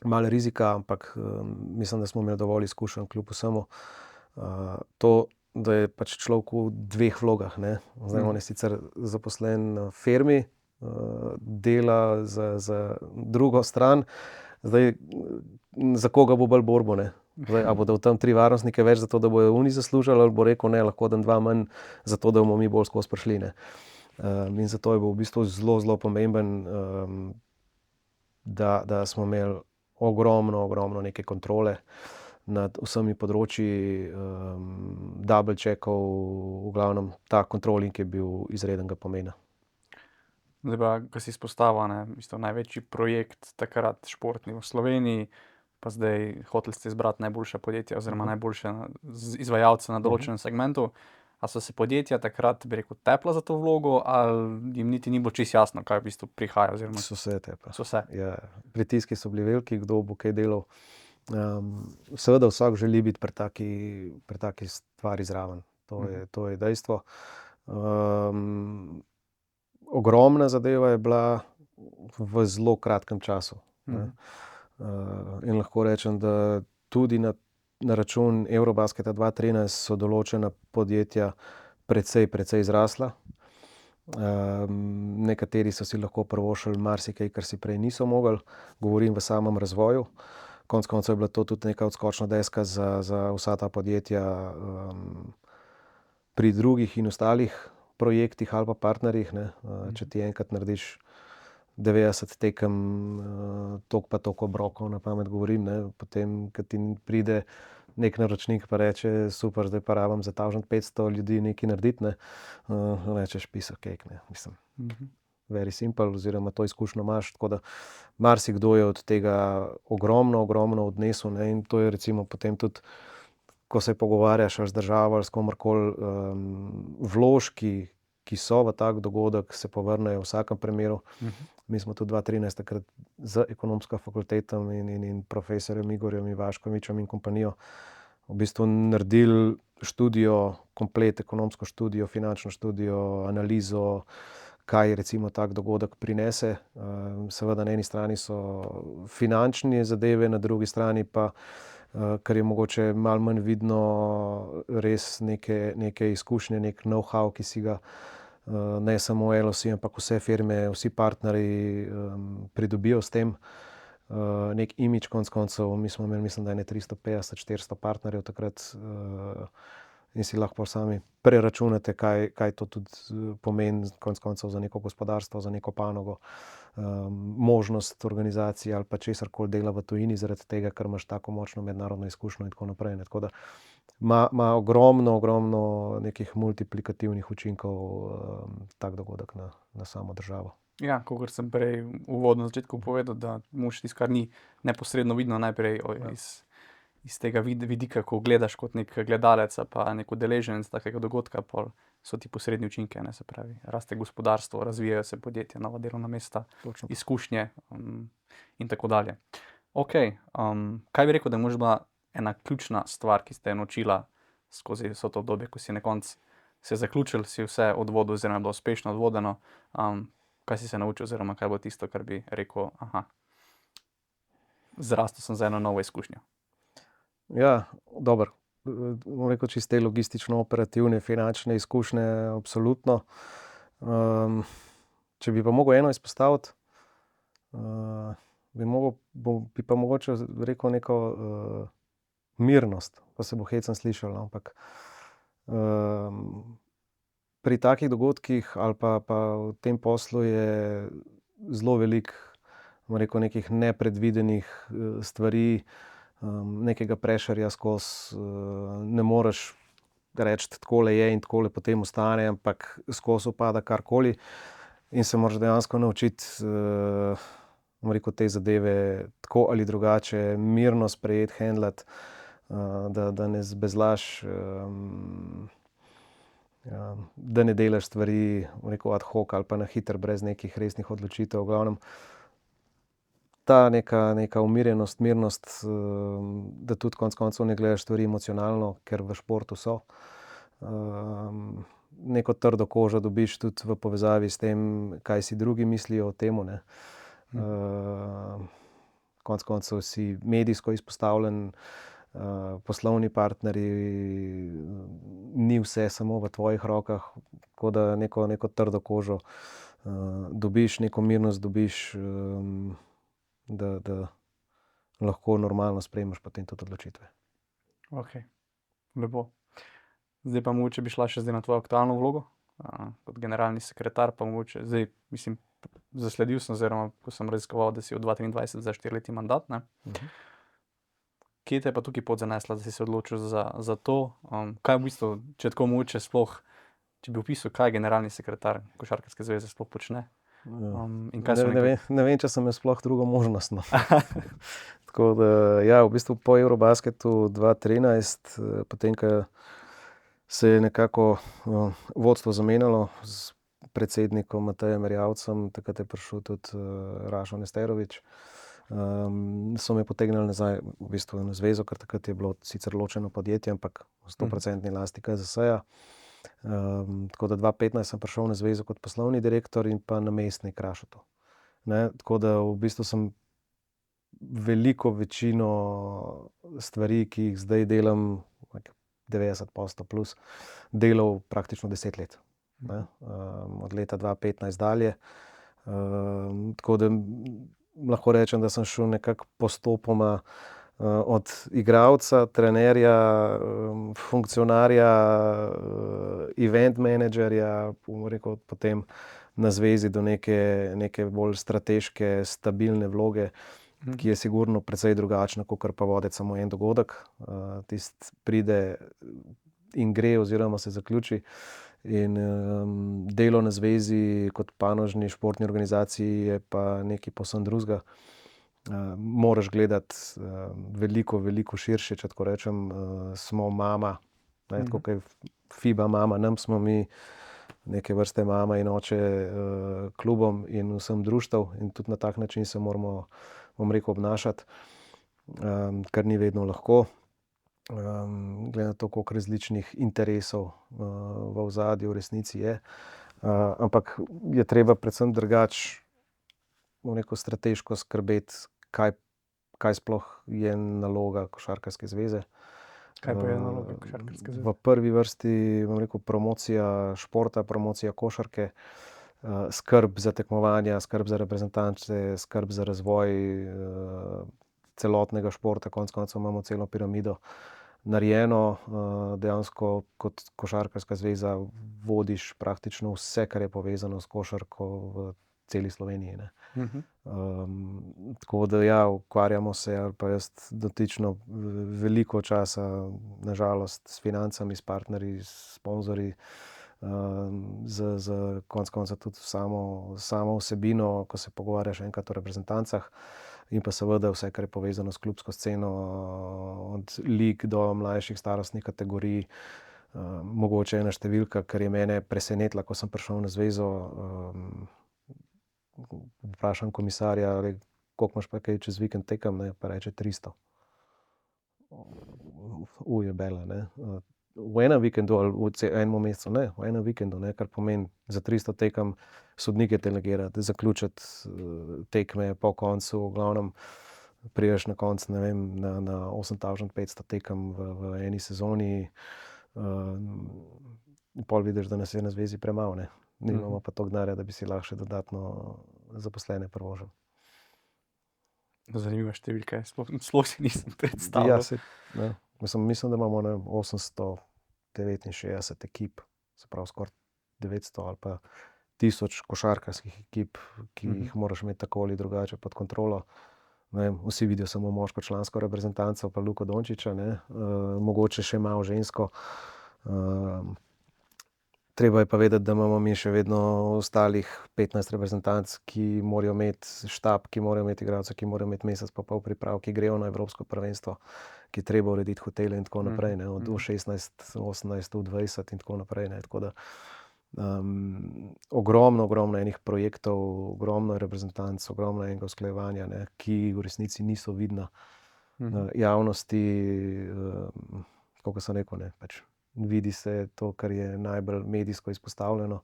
malo rizika, ampak mislim, da smo imeli dovolj izkušenj kljub vsemu. To, da je pač človek v dveh vlogah, ne. Zdaj on je sicer zaposlen na firmi, dela za drugo stran, zdaj za koga bo bolj borbo, ne. Zdaj, a bodo tam 3 varnostnike več zato, da bojo oni zaslužili, ali bo rekel, ne, lahko dam 2 manj zato, da bomo mi bolj skozi prišli, ne. In zato je bil v bistvu zelo, zelo pomemben, da smo imeli ogromno neke kontrole nad vsemi področji, double checkov, v glavnem ta kontroling je bil izrednega pomena. Zdaj pa, ko si izpostavil, ne, največji projekt takrat športni v Sloveniji, pa zdaj hoteli ste izbrati najboljša podjetja oziroma najboljše izvajalce na določenem segmentu. A so se podjetja takrat, bi rekel, tepla za to vlogo, ali jim niti ni bilo čisto jasno, kaj v bistvu prihaja? Oziroma... So se tepla. So se. Ja, pritiski so bili veliki, kdo bo kaj delal. Seveda vsak želi biti pri taki stvari zraven. To je dejstvo. Ogromna zadeva je bila v zelo kratkem času. In lahko rečem, da tudi na račun Eurobasketa 2013 so določena podjetja precej zrasla. Nekateri so si lahko privoščili marsikaj, kar si prej niso mogli, govorim v samem razvoju. Konec koncev je bila to tudi neka odskočna deska za vsa ta podjetja pri drugih in ostalih projektih ali pa partnerjih, ne. Če ti enkrat narediš 90 tekem, toliko pa toliko obrokov, na pamet govorim, ne. Potem, ko ti pride nek naročnik pa reče, super, zdaj pa rabim za 1500 ljudi nekaj narediti, ne. Rečeš, piece of cake, ne, mislim. Very simple, oziroma to izkušnjo imaš, tako da marsikdo je od tega ogromno odnesel, ne, in to je recimo potem tudi, ko se pogovarjaš ali z državo ali s komurkoli, vložki, ki so v tak dogodek, se povrnejo v vsakem primeru. Mi smo tudi 2013 takrat z ekonomsko fakulteto in profesorjem Igorjem Ivaškovičem in kompanijo v bistvu naredili študijo, komplet ekonomsko študijo, finančno študijo, analizo, kaj recimo tak dogodek prinese. Seveda na eni strani so finančne zadeve, na drugi strani pa, kar je mogoče malo manj vidno, res neke izkušnje, nek know-how, ki si ga ne samo LOC, ampak vse firme, vsi partnerji pridobijo s tem. Nek imidž konec koncev, mi smo imeli, mislim, da 350-400 partnerjev takrat, in si lahko sami preračunate, kaj to tudi pomeni konec koncev za neko gospodarstvo, za neko panogo, možnost organizacije ali pa česarkoli dela v tujini, zaradi tega, ker imaš tako močno mednarodno izkušnjo in tako naprej, ne. Tako da ima ogromno nekih multiplikativnih učinkov, tak dogodek na samo državo. Ja, kakor sem prej uvodno na začetku povedal, da moraš tisto, kar ni neposredno vidno, najprej iz tega vidika, ko gledaš kot nek gledalec pa nek udeleženec takega dogodka, pol so ti posredni učinki, ne, se pravi, raste gospodarstvo, razvijajo se podjetja, nova delovna mesta, izkušnje, in tako dalje. Okej, kaj bi rekel, da je možda ena ključna stvar, ki ste jo naučila skozi vso to obdobje, ko si na koncu se zaključil, si vse odvodil oziroma je bilo uspešno odvodeno, kaj si se naučil oziroma kaj bo tisto, kar bi rekel, zrastel sem za eno novo izkušnjo? Ja, dobro. Bom rekel, čisto te logistično-operativne, finančne izkušnje, absolutno. Če bi pa mogel eno izpostaviti, bi pa mogoče rekel neko mirnost, pa se bo hecno slišalo, ampak pri takih dogodkih ali pa v tem poslu je zelo veliko, bom rekel, nekih nepredvidenih stvari, nekega pressurja skozi, ne moreš reči, takole je in takole potem ostane, ampak skozi upada karkoli in se moraš dejansko naučiti, bom rekel, te zadeve tako ali drugače mirno sprejeti, handlati, da ne zbezlaš. da ne delaš stvari ad hoc ali pa na hitro, brez nekih resnih odločitev. V glavnem, ta neka umirjenost, mirnost, da tudi konec koncev ne gledaš stvari emocionalno, ker v športu so. Neko trdo kožo dobiš tudi v povezavi s tem, kaj si drugi mislijo o tem. Konec koncev si medijsko izpostavljen, poslovni partnerji, ni vse samo v tvojih rokah, tako da neko trdo kožo dobiš, neko mirnost dobiš, da lahko normalno sprejmeš potem tudi odločitve. Ok, lepo. Zdaj pa mogoče bi šla še na tvojo aktualno vlogo, kot generalni sekretar, pa mogoče zdaj, mislim, zasledil sem, oziroma ko sem raziskoval, da si od 2023 za 4-letni mandat, ne? Kje te je pa tukaj pot zanesla, da si se odločil za to? Kaj v bistvu, če tako mogoče sploh, če bi opisal, kaj generalni sekretar Košarkarske zveze sploh počne? In kaj so Ne vem, če sem imel sploh drugo možnost, no. Tako da, ja, v bistvu po Eurobasketu 2013, potem, ko se je nekako vodstvo zamenjalo s predsednikom Matejem Erjavcem, takrat je prišel tudi Rašo Nesterović, so me potegnili nazaj v bistvu na zvezo, ker takrat je bilo sicer ločeno podjetje, ampak v 100% lasti KZS-ja. Tako da 2015 sem prišel na zvezo kot poslovni direktor in pa namestnik Rašotu. Tako da v bistvu sem veliko večino stvari, ki jih zdaj delam, 90% plus, delal praktično 10 let. Od leta 2015 dalje. Tako da lahko rečem, da sem šel nekako postopoma od igralca, trenerja, funkcionarja, event menedžerja, bom rekel, potem na zvezi do neke bolj strateške, stabilne vloge, ki je sigurno precej drugačna, kakor pa voditi samo en dogodek. Tisti pride in gre oziroma se zaključi. In delo na zvezi kot panožni športni organizaciji je pa nekaj povsem drugega. Moraš gledati veliko širše, če tako rečem. Smo mama, tako kot je FIBA mama, nam smo mi neke vrste mama in oče klubom in vsem društvom, in tudi na tak način se moramo, bom rekel, obnašati, kar ni vedno lahko. Glede na to, koliko različnih interesov v ozadju v resnici je. Ampak je treba predvsem drugače, bom rekel, strateško skrbeti, kaj sploh je naloga Košarkarske zveze. Kaj pa je naloga Košarkarske zveze? V prvi vrsti, bom rekel, promocija športa, promocija košarke, skrb za tekmovanja, skrb za reprezentance, skrb za razvoj celotnega športa. Konec koncev imamo celo piramido narejeno. Dejansko kot Košarkarska zveza vodiš praktično vse, kar je povezano s košarko v celi Sloveniji. Tako da ja, ukvarjamo se, ali pa jaz dotično veliko časa, na žalost, s financami, s partnerji, s sponzorji, z konec konca tudi samo vsebino, ko se pogovarjaš enkrat o reprezentancah, in pa seveda vse, kar je povezano s klubsko sceno, od lig do mlajših starostnih kategorij. Mogoče ena številka, kar je mene presenetila, ko sem prišel na zvezo, vprašam komisarja, koliko imaš pa kaj čez vikend tekem, pa reče 300. Je bela, ne. V enem vikendu ali v enem mesecu, ne, v enem vikendu, kar pomeni za 300 tekem sodnike delegirati, zaključiti tekme po koncu. V glavnem prideš na koncu, ne vem, na 8500 tekem v eni sezoni. Pol vidiš, da nas je na zvezi premalo, ne. Nimamo pa toliko denarja, da bi si lahko še dodatno zaposlene privoščili. Zanimiva številka je, sploh si nisem predstavljal. Ja, mislim, da imamo 869 ekip, se pravi skoraj 900 ali pa 1000 košarkarskih ekip, ki jih moraš imeti tako ali drugače pod kontrolo. Ne vem, vsi vidijo samo moško člansko reprezentanco pa Luko Dončića, mogoče še malo žensko. Treba je pa vedeti, da imamo mi še vedno ostalih 15 reprezentanc, ki morajo imeti štab, ki morajo imeti igralce, ki morajo imeti mesec pa pol priprav, ki grejo na evropsko prvenstvo, ki treba urediti hotele in tako naprej, ne, od 16, 18, 20 in tako naprej, ne, tako da ogromno enih projektov, ogromno reprezentanc, ogromno enega usklajevanja, ne, ki v resnici niso vidna javnosti, kako sem rekel, ne, pač vidi se to, kar je najbolj medijsko izpostavljeno,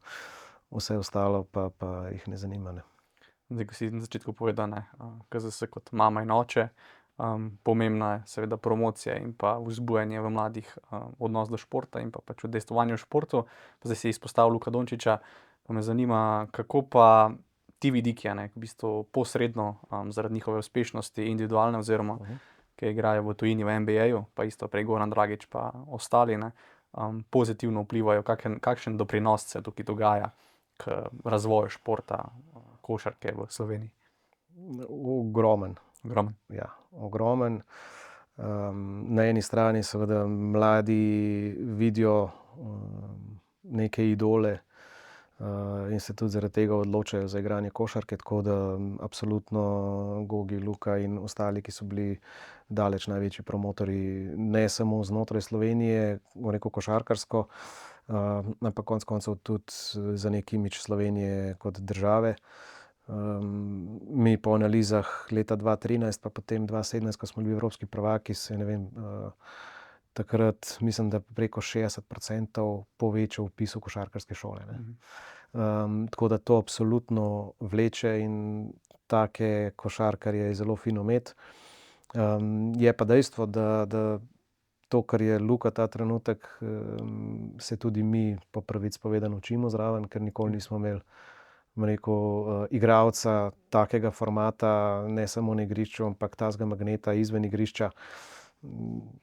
vse ostalo pa jih ne zanima, ne. Zdaj, ko si na začetku povedal, ne, KZS kot mama in oče, pomembna je seveda promocija in pa vzbujanje v mladih, odnos do športa in pa pač udejstvovanje v športu. Pa zdaj si izpostavil Luka Dončića, pa me zanima, kako pa ti vidiki, ne, v bistvu posredno, zaradi njihove uspešnosti individualne oziroma, ki igrajo v tujini v NBA-ju, pa isto prej Goran Dragić pa ostali, ne, pozitivno vplivajo, kakšen doprinos se tukaj dogaja k razvoju športa, košarke v Sloveniji? Ogromen. Ja, ogromen. Na eni strani seveda mladi vidijo neke idole in se tudi zaradi tega odločajo za igranje košarke, tako da absolutno Gogi, Luka in ostali, ki so bili daleč največji promotorji, ne samo znotraj Slovenije, bom rekel košarkarsko, ampak konec koncev tudi za neki imidž Slovenije kot države. Mi po analizah leta 2013 pa potem 2017, ko smo bili evropski prvaki, se ne vem, takrat mislim, da preko 60% povečal vpis v košarkarske šole, ne. Tako da to absolutno vleče in take košarkarje je zelo fino imeti. Je pa dejstvo, da to, kar je Luka ta trenutek, se tudi mi po pravici povedano učimo zraven, ker nikoli nismo imeli, bom rekel, igralca takega formata, ne samo na igrišču, ampak takega magneta izven igrišča.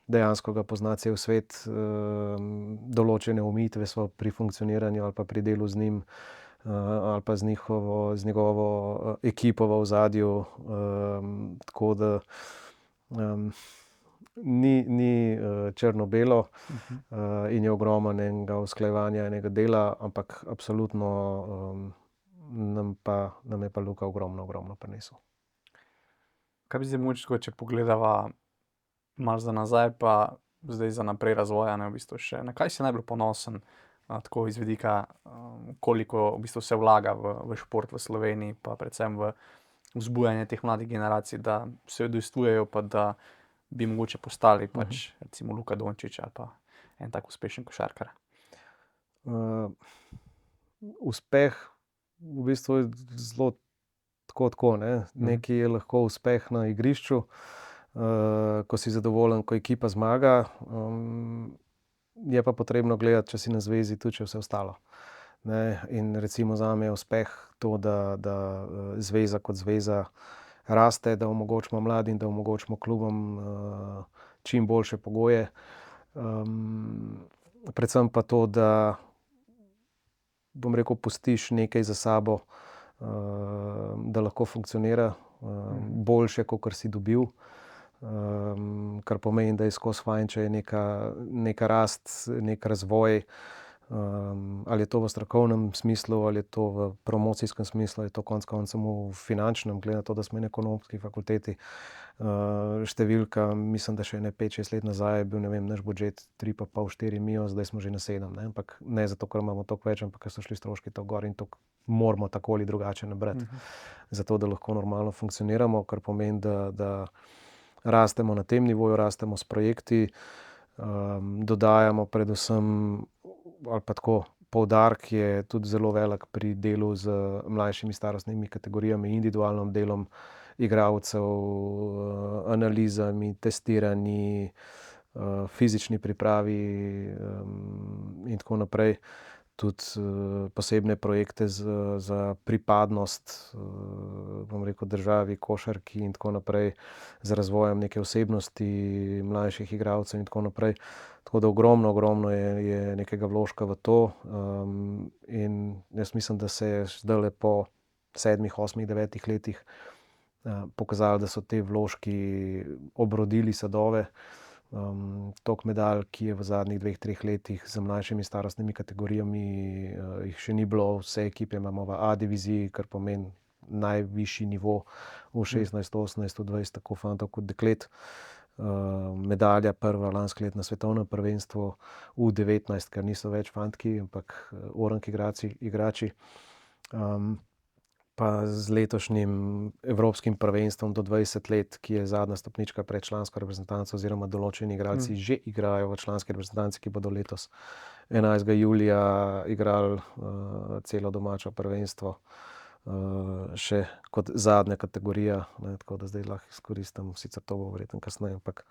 Dejansko ga pozna cel svet, določene omejitve so pri funkcioniranju ali pa pri delu z njim, ali pa z njegovo ekipo v ozadju, tako da ni črno-belo, in je ogromno enega usklajevanja, enega dela, ampak absolutno nam je pa Luka ogromno prinesel. Kaj bi zdaj mogoče, če pogledava malo za nazaj, pa zdaj za naprej razvoja, ne, v bistvu še, na kaj si najbolj ponosen, tako iz vidika, koliko v bistvu se vlaga v šport v Sloveniji, pa predvsem v vzbujanje teh mladih generacij, da se udejstvujejo, pa da bi mogoče postali pač recimo Luka Dončić ali pa en tak uspešen košarkar? Uspeh v bistvu je zelo tako, ne. Nekaj je lahko uspeh na igrišču, ko si zadovoljen, ko ekipa zmaga, je pa potrebno gledati, če si na zvezi, tudi še vse ostalo, ne. In recimo zame je uspeh to, da zveza kot zveza raste, da omogočimo mladim, da omogočimo klubom čim boljše pogoje. Predvsem pa to, da, bom rekel, pustiš nekaj za sabo, da lahko funkcionira boljše, kakor si dobil. Kar pomeni, da je skozi fajn, če je neka rast, neki razvoj, ali je to v strokovnem smislu, ali je to v promocijskem smislu, ali je to konec koncev v finančnem, glede na to, da smo na ekonomski fakulteti. Številka, mislim, da še 5-6 let nazaj je bil, ne vem, naš budžet 3,5-4 milijonov, zdaj smo že na 7, ne, ampak ne zato, ker imamo toliko več, ampak ker so šli stroški toliko gor in toliko moramo tako ali drugače nabrati. Zato, da lahko normalno funkcioniramo, kar pomeni, da rastemo na tem nivoju, rastemo s projekti, dodajamo predvsem, ali pa tako, poudarek je tudi zelo velik pri delu z mlajšimi starostnimi kategorijami, individualnim delom igralcev, analizami, testiranji, fizični pripravi, in tako naprej. Tudi posebne projekte za pripadnost, bom rekel, državi, košarki in tako naprej, z razvojem neke osebnosti mlajših igralcev in tako naprej. Tako da ogromno je nekega vložka v to, in jaz mislim, da se je zdajle po 7, 8, 9 letih pokazalo, da so ti vložki obrodili sadove. Toliko medalj, ki je v zadnjih 2-3 letih z mlajšimi starostnimi kategorijami, jih še ni bilo. Vse ekipe imamo v A diviziji, kar pomeni najvišji nivo v 16, 18, 20, tako fantov kot deklet. Medalja prva lansko leto na svetovnem prvenstvu U19, ker niso več fantki, ampak oranki igrači. Pa z letošnjim evropskim prvenstvom do 20 let, ki je zadnja stopnička pred člansko reprezentanco, oziroma določeni igralci že igrajo v članski reprezentanci, ki bodo letos 11. julija igrali celo domačo prvenstvo. Še kot zadnja kategorija, ne, tako da zdaj lahko izkoristim, sicer to bo verjetno kasneje, ampak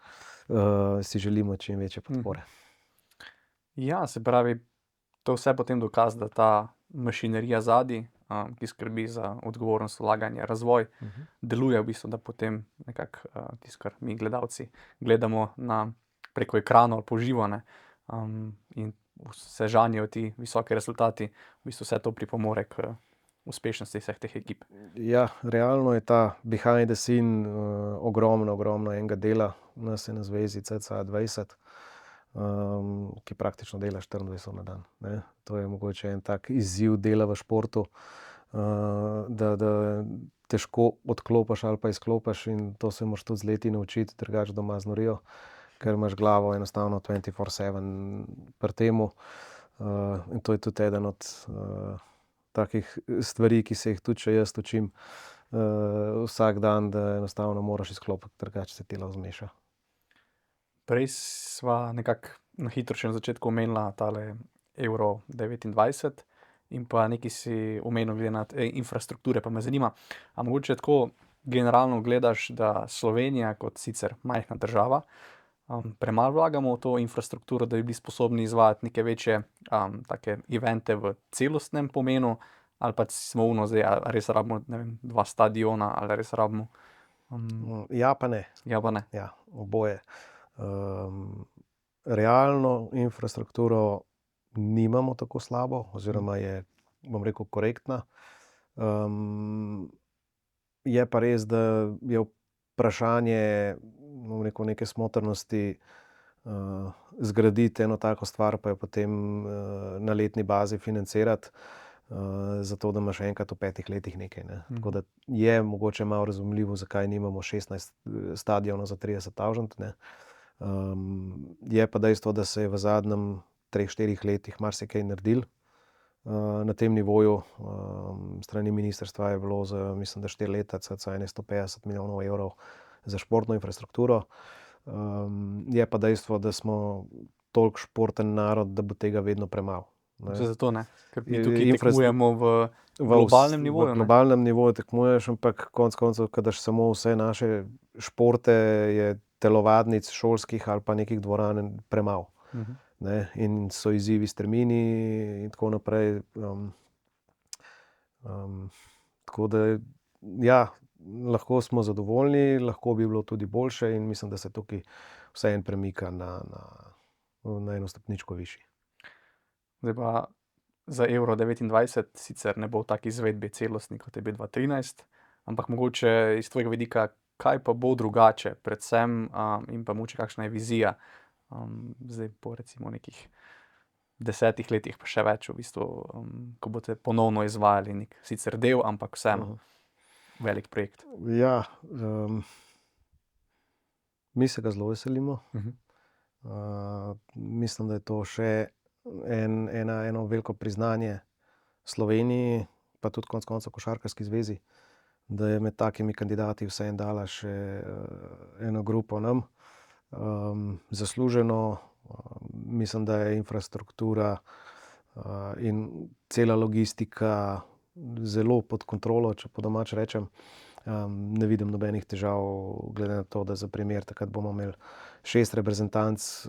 si želimo čim večje podpore. Ja, se pravi, to vse potem dokaz, da ta mašinerija zadaj, ki skrbi za odgovornost, vlaganje, razvoj, deluje v bistvu, da potem nekako tisto, kar mi gledalci gledamo preko ekranov ali po živo, ne, in se žanjejo ti visoki rezultati, v bistvu vse to pripomore k uspešnosti vseh teh ekip. Ja, realno je ta behind the scene ogromno enega dela. Nas je na zvezi cca 20, ki praktično dela 24 ur na dan, ne. To je mogoče en tak izziv dela v športu, da težko odklopiš ali pa izklopiš, in to se moraš tudi z leti naučiti, drugače doma znorijo, ker imaš glavo enostavno 24/7 pri temu. In to je tudi eden od takih stvari, ki se jih tudi še jaz učim vsak dan, da enostavno moraš izklopiti, drugače se telo zmeša. Prej sva nekako na hitro še na začetku omenila tale Euro 29 in pa nekaj si omenil glede na infrastrukture, pa me zanima, a mogoče tako generalno gledaš, da Slovenija kot sicer majhna država, premalo vlagamo v to infrastrukturo, da bi bili sposobni izvajati neke večje take evente v celostnem pomenu, ali pa smo zdaj, a res rabimo, ne vem, 2 stadiona, ali res rabimo? Ja pa ne. Ja pa ne. Ja, oboje. Realno infrastrukturo nimamo tako slabo, oziroma je, bom rekel, korektna. Je pa res, da je vprašanje, bom rekel, neke smotrnosti zgraditi eno tako stvar, pa jo potem na letni bazi financirati, zato da imaš enkrat v 5 letih nekaj, ne. Tako da je mogoče malo razumljivo, zakaj nimamo 16 stadionov za 30.000, ne. Je pa dejstvo, da se je v zadnjem 3-4 letih marsikaj naredilo na tem nivoju. Strani ministrstva je bilo za, mislim, da 4 leta cca 150 milijonov evrov za športno infrastrukturo. Je pa dejstvo, da smo toliko športen narod, da bo tega vedno premalo, ne. Že zato, ne? Ker mi tukaj tekmujemo v globalnem nivoju, ne? V globalnem nivoju tekmuješ, ampak konec koncev, ko daš samo vse naše športe, je telovadnic šolskih ali pa nekih dvoran premalo, ne. In so izzivi strmini in tako naprej. Tako da ja, lahko smo zadovoljni, lahko bi bilo tudi boljše, in mislim, da se tukaj vseeno premika na eno stopničko višji. Zdaj pa za Euro 29 sicer ne bo v taki izvedbi celostni, kot je bil 2013, ampak mogoče iz tvojega vidika, kaj pa bo drugače, predvsem in pa mogoče kakšna je vizija zdaj po recimo nekih 10 letih, pa še več v bistvu, ko boste ponovno izvajali nek sicer del, ampak vseeno velik projekt. Ja, mi se ga zelo veselimo. Mislim, da je to še eno veliko priznanje Sloveniji, pa tudi konec koncev Košarkarski zvezi, da je med takimi kandidati vseeno dala še eno grupo nam. Zasluženo. Mislim, da je infrastruktura in cela logistika zelo pod kontrolo, če po domače rečem. Ne vidim nobenih težav, glede na to, da za primer takrat bomo imeli 6 reprezentanc,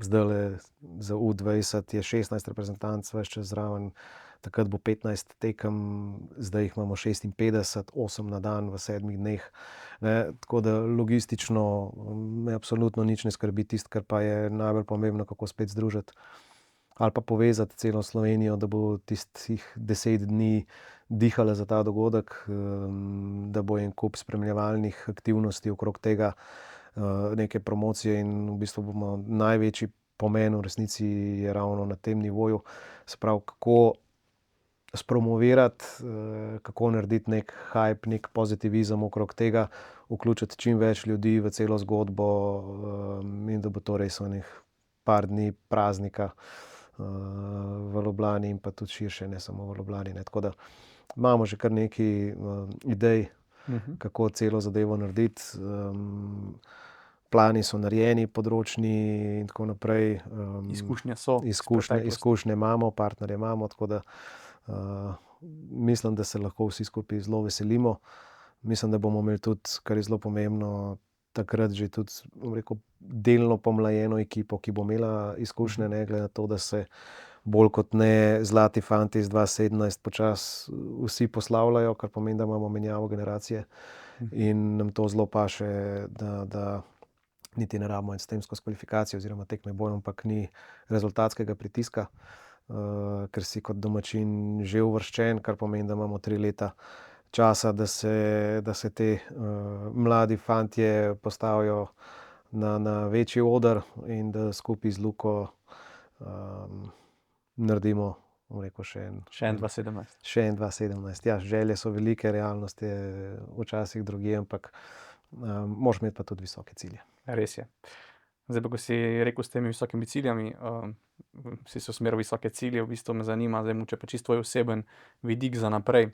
zdajle za U20 je 16 reprezentanc ves čas zraven, takrat bo 15 tekem, zdaj jih imamo 56, 8 na dan v 7 dneh, ne. Tako da logistično me absolutno nič ne skrbi. Tisto, kar pa je najbolj pomembno, kako spet združiti ali pa povezati celo Slovenijo, da bo tistih 10 dni dihala za ta dogodek, da bo en kup spremljevalnih aktivnosti okrog tega. neke promocije in v bistvu bomo največji pomen v resnici je ravno na tem nivoju, se pravi, kako spromovirati, kako narediti nek hype, nek pozitivizem okrog tega, vključiti čim več ljudi v celo zgodbo, in da bo to res onih par dni praznika, v Ljubljani in pa tudi širše, ne samo v Ljubljani, ne. Tako da imamo že kar nekaj, idej, kako celo zadevo narediti. Plani so narejeni, področni in tako naprej. Izkušnje so. Izkušnje imamo, partnerje imamo, tako da mislim, da se lahko vsi skupaj zelo veselimo. Mislim, da bomo imeli tudi, kar je zelo pomembno, takrat že tudi, bom rekel, delno pomlajeno ekipo, ki bo imela izkušnje, ne glede na to, da se bolj kot ne zlati fanti iz 2017 počasi vsi poslavljajo, kar pomeni, da imamo menjavo generacije in nam to zelo paše, da niti ne rabimo iti s tem skozi kvalifikacije oziroma tekme bolj, ampak ni rezultatskega pritiska, ker si kot domačin že uvrščen, kar pomeni, da imamo 3 leta časa, da se te mladi fantje postavijo na večji oder in da skupaj z Luko naredimo, bom rekel, še en 2017. Še en 2017. Ja, želje so velike, realnost je včasih drugje, ampak moraš imeti pa tudi visoke cilje. Res je. Zdaj pa, ko si rekel s temi visokimi ciljami, si se usmeril v visoke cilje, v bistvu me zanima, zdaj mogoče pa čisto tvoj oseben vidik za naprej.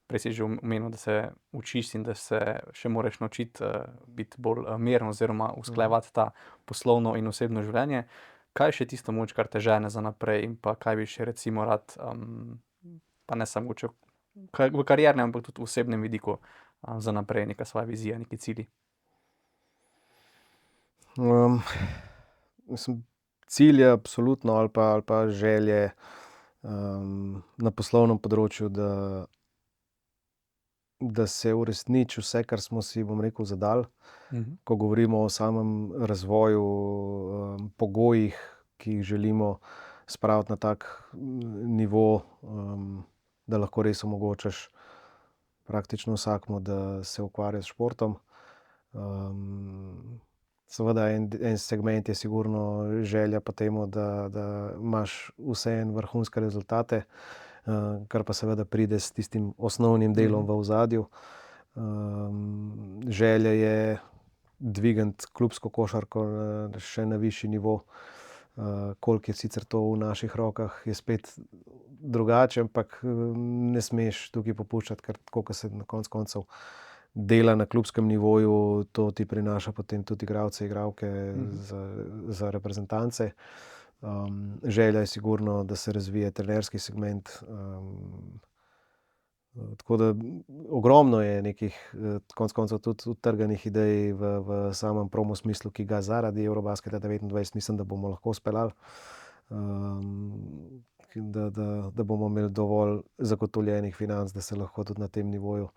Prej si že omenil, da se učiš in da se še moraš naučiti biti bolj miren oziroma usklajevati ta poslovno in osebno življenje. Kaj je še tisto moč, kar te žene za naprej in pa kaj bi še recimo rad, pa ne samo v kariernem, ampak tudi v osebnem vidiku za naprej, neka svoja vizija, neki cilji? Mislim, cilje absolutno ali pa želje na poslovnem področju, da se uresniči vse, kar smo si, bom rekel, zadali. Ko govorimo o samem razvoju, pogojih, ki jih želimo spraviti na tak nivo, da lahko res omogočaš praktično vsakemu, da se ukvarja s športom. Seveda en segment je sigurno želja po tem, da imaš vseeno vrhunske rezultate, kar pa seveda pride s tistim osnovnim delom v ozadju. Želja je dvigniti klubsko košarko še na višji nivo. Koliko je sicer to v naših rokah, je spet drugače, ampak ne smeš tukaj popuščati, ker tako, ko se na koncu koncev dela na klubskem nivoju, to ti prinaša potem tudi igralce, igralke za reprezentance. Želja je sigurno, da se razvije trenerski segment. Tako da ogromno je nekih, konec koncev tudi utrganih idej v samem promo smislu, ki ga zaradi Eurobasketa 29 mislim, da bomo lahko speljali. Da bomo imeli dovolj zagotovljenih financ, da se lahko tudi na tem nivoju,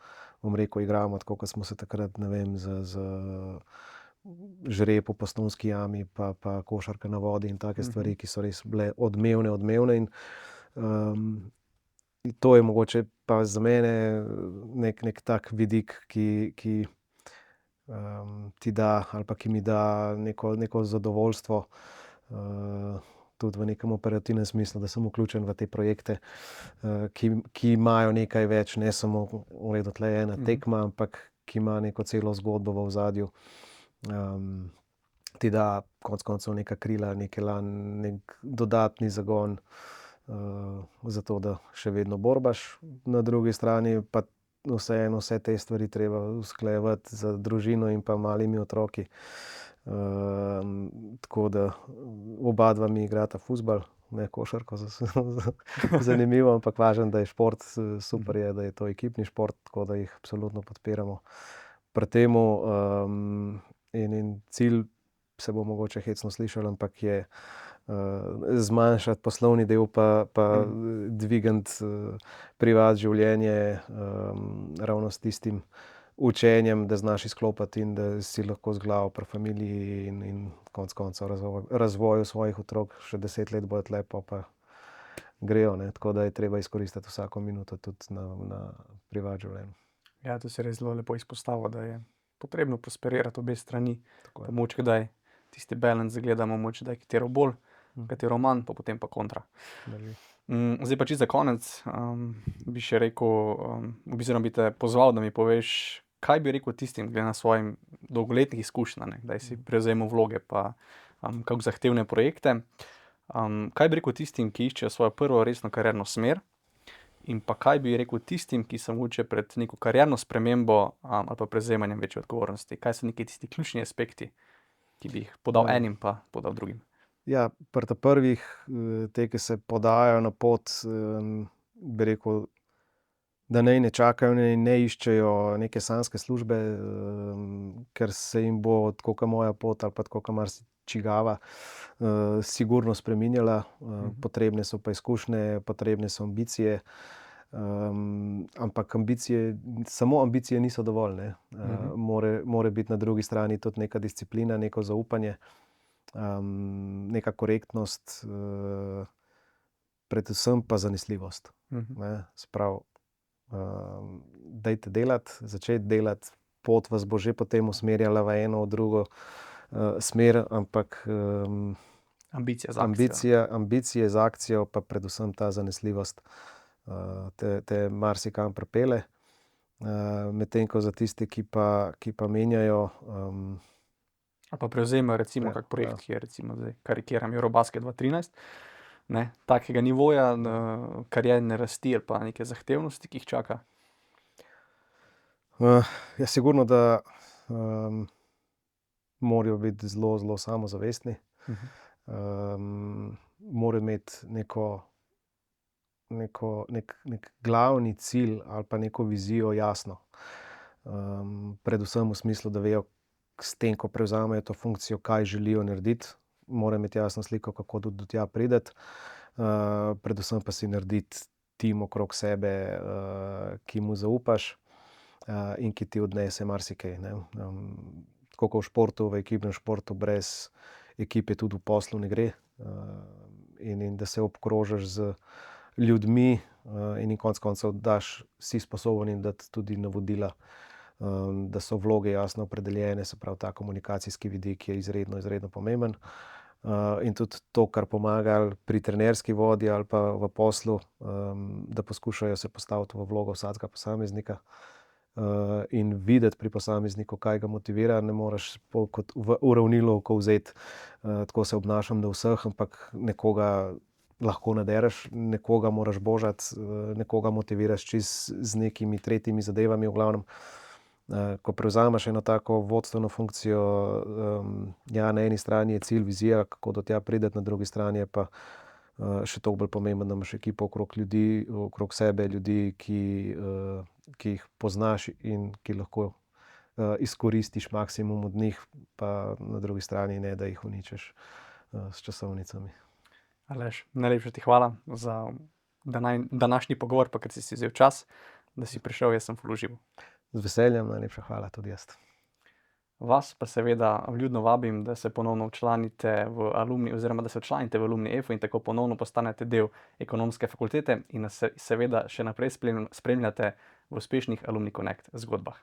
bom rekel, igramo, tako kot smo se takrat, ne vem, z žreb v Postojnski jami, pa košarka na vodi in take stvari, ki so res bile odmevne in to je mogoče pa za mene nek tak vidik, ki ti da ali pa ki mi da neko zadovoljstvo, tudi v nekem operativnem smislu, da sem vključen v te projekte, ki imajo nekaj več, ne samo v redu, tle je ena tekma, ampak ki ima neko celo zgodbo v ozadju. Ti da konec koncev neka krila, nek dodatni zagon, zato da še vedno borbaš. Na drugi strani pa vseeno vse te stvari treba usklajevati z družino in pa malimi otroki. Tako da obadva mi igrata fuzbal, ne košarko, zanimivo, ampak važno, da je šport, super je, da je to ekipni šport, tako da jih absolutno podpiramo pri temu. In cilj, se bo mogoče hecno slišalo, ampak je zmanjšati poslovni del pa dvigniti privat življenje, ravno s tistim učenjem, da znaš izklopiti in da si lahko z glavo pri familiji in konec koncev razvoju svojih otrok. Še 10 let bojo tule, pa grejo, ne. Tako da je treba izkoristiti vsako minuto tudi na privat življenju. Ja, to si res zelo lepo izpostavil, da je potrebno prosperirati obe strani. Tako je. Pa moč kdaj tisti balance gledamo, moč da je katero bolj, katero manj, pa potem pa kontra. Drži. Zdaj pa čisto za konec, bi še rekel, oziroma bi te pozval, da mi poveš, kaj bi rekel tistim, glede na svojim dolgoletnih izkušnjah, ne, kdaj si prevzemal vloge pa kako zahtevne projekte. Kaj bi rekel tistim, ki iščejo svojo prvo resno karierno smer, in pa kaj bi rekel tistim, ki so mogoče pred neko karierno spremembo ali pa prevzemanjem večje odgovornosti? Kaj so neki tisti ključni aspekti, ki bi jih podal enim pa podal drugim? Ja, pri ta prvih, te, ki se podajajo na pot, bi rekel, da naj ne čakajo, ne iščejo neke sanjske službe, ker se jim bo tako kot moja pot ali pa tako kot marsičigava sigurno spreminjala. Potrebne so pa izkušnje, potrebne so ambicije, ampak samo ambicije niso dovolj, ne. More biti na drugi strani tudi neka disciplina, neko zaupanje, neka korektnost, predvsem pa zanesljivost, ne. Se pravi, dajte delati, začeti delati, pot vas bo že potem usmerjala v eno, v drugo smer, ampak Ambicija z akcijo. ambicije z akcijo, pa predvsem ta zanesljivost te marsikam pripelje. Medtem ko za tiste, ki pa menjajo, Ali pa prevzemajo recimo kak projekt, ki je recimo zdaj, karikiram, Eurobasket 2013, ne, takega nivoja, karierne rasti ali pa neke zahtevnosti, ki jih čaka. Ja, sigurno, da morajo biti zelo, zelo samozavestni. Morajo imeti nek glavni cilj ali pa neko vizijo jasno. Predvsem v smislu, da vejo, s tem, ko prevzamejo to funkcijo, kaj želijo narediti. Morajo imeti jasno sliko, kako do tja priti. Predvsem pa si narediti tim okrog sebe, ki mu zaupaš, in ki ti odnese marsikaj, ne. Tako kot v športu, v ekipnem športu, brez ekipe tudi v poslu ne gre. In da se obkrožiš z ljudmi, in konec koncev si sposoben jim dati tudi navodila, da so vloge jasno opredeljene, se pravi, ta komunikacijski vidik je izredno, izredno pomemben. In tudi to, kar pomaga ali pri trenerski vodji ali pa v poslu, da poskušajo se postaviti v vlogo vsakega posameznika, in videti pri posamezniku, kaj ga motivira. Ne moreš kot uravnilovko vzeti, tako se obnašam do vseh, ampak nekoga lahko nadereš, nekoga moraš božati, nekoga motiviraš čisto z nekimi tretjimi zadevami, v glavnem. Ko prevzameš eno tako vodstveno funkcijo, ja, na eni strani je cilj, vizija, kako do tja priti, na drugi strani je pa še toliko bolj pomembno, da imaš ekipo okrog sebe, ljudi, ki jih poznaš in ki lahko izkoristiš maksimum od njih, pa na drugi strani ne, da jih uničiš s časovnicami. Aleš, najlepša ti hvala za današnji pogovor, pa ker si vzel čas, da si prišel, jaz sem ful užival. Z veseljem, najlepša hvala tudi jaz. Vas pa seveda vljudno vabim, da se ponovno včlanite v alumni oziroma da se včlanite v Alumni EFO in tako ponovno postanete del Ekonomske fakultete in nas seveda še naprej spremljate v uspešnih Alumni Connect zgodbah.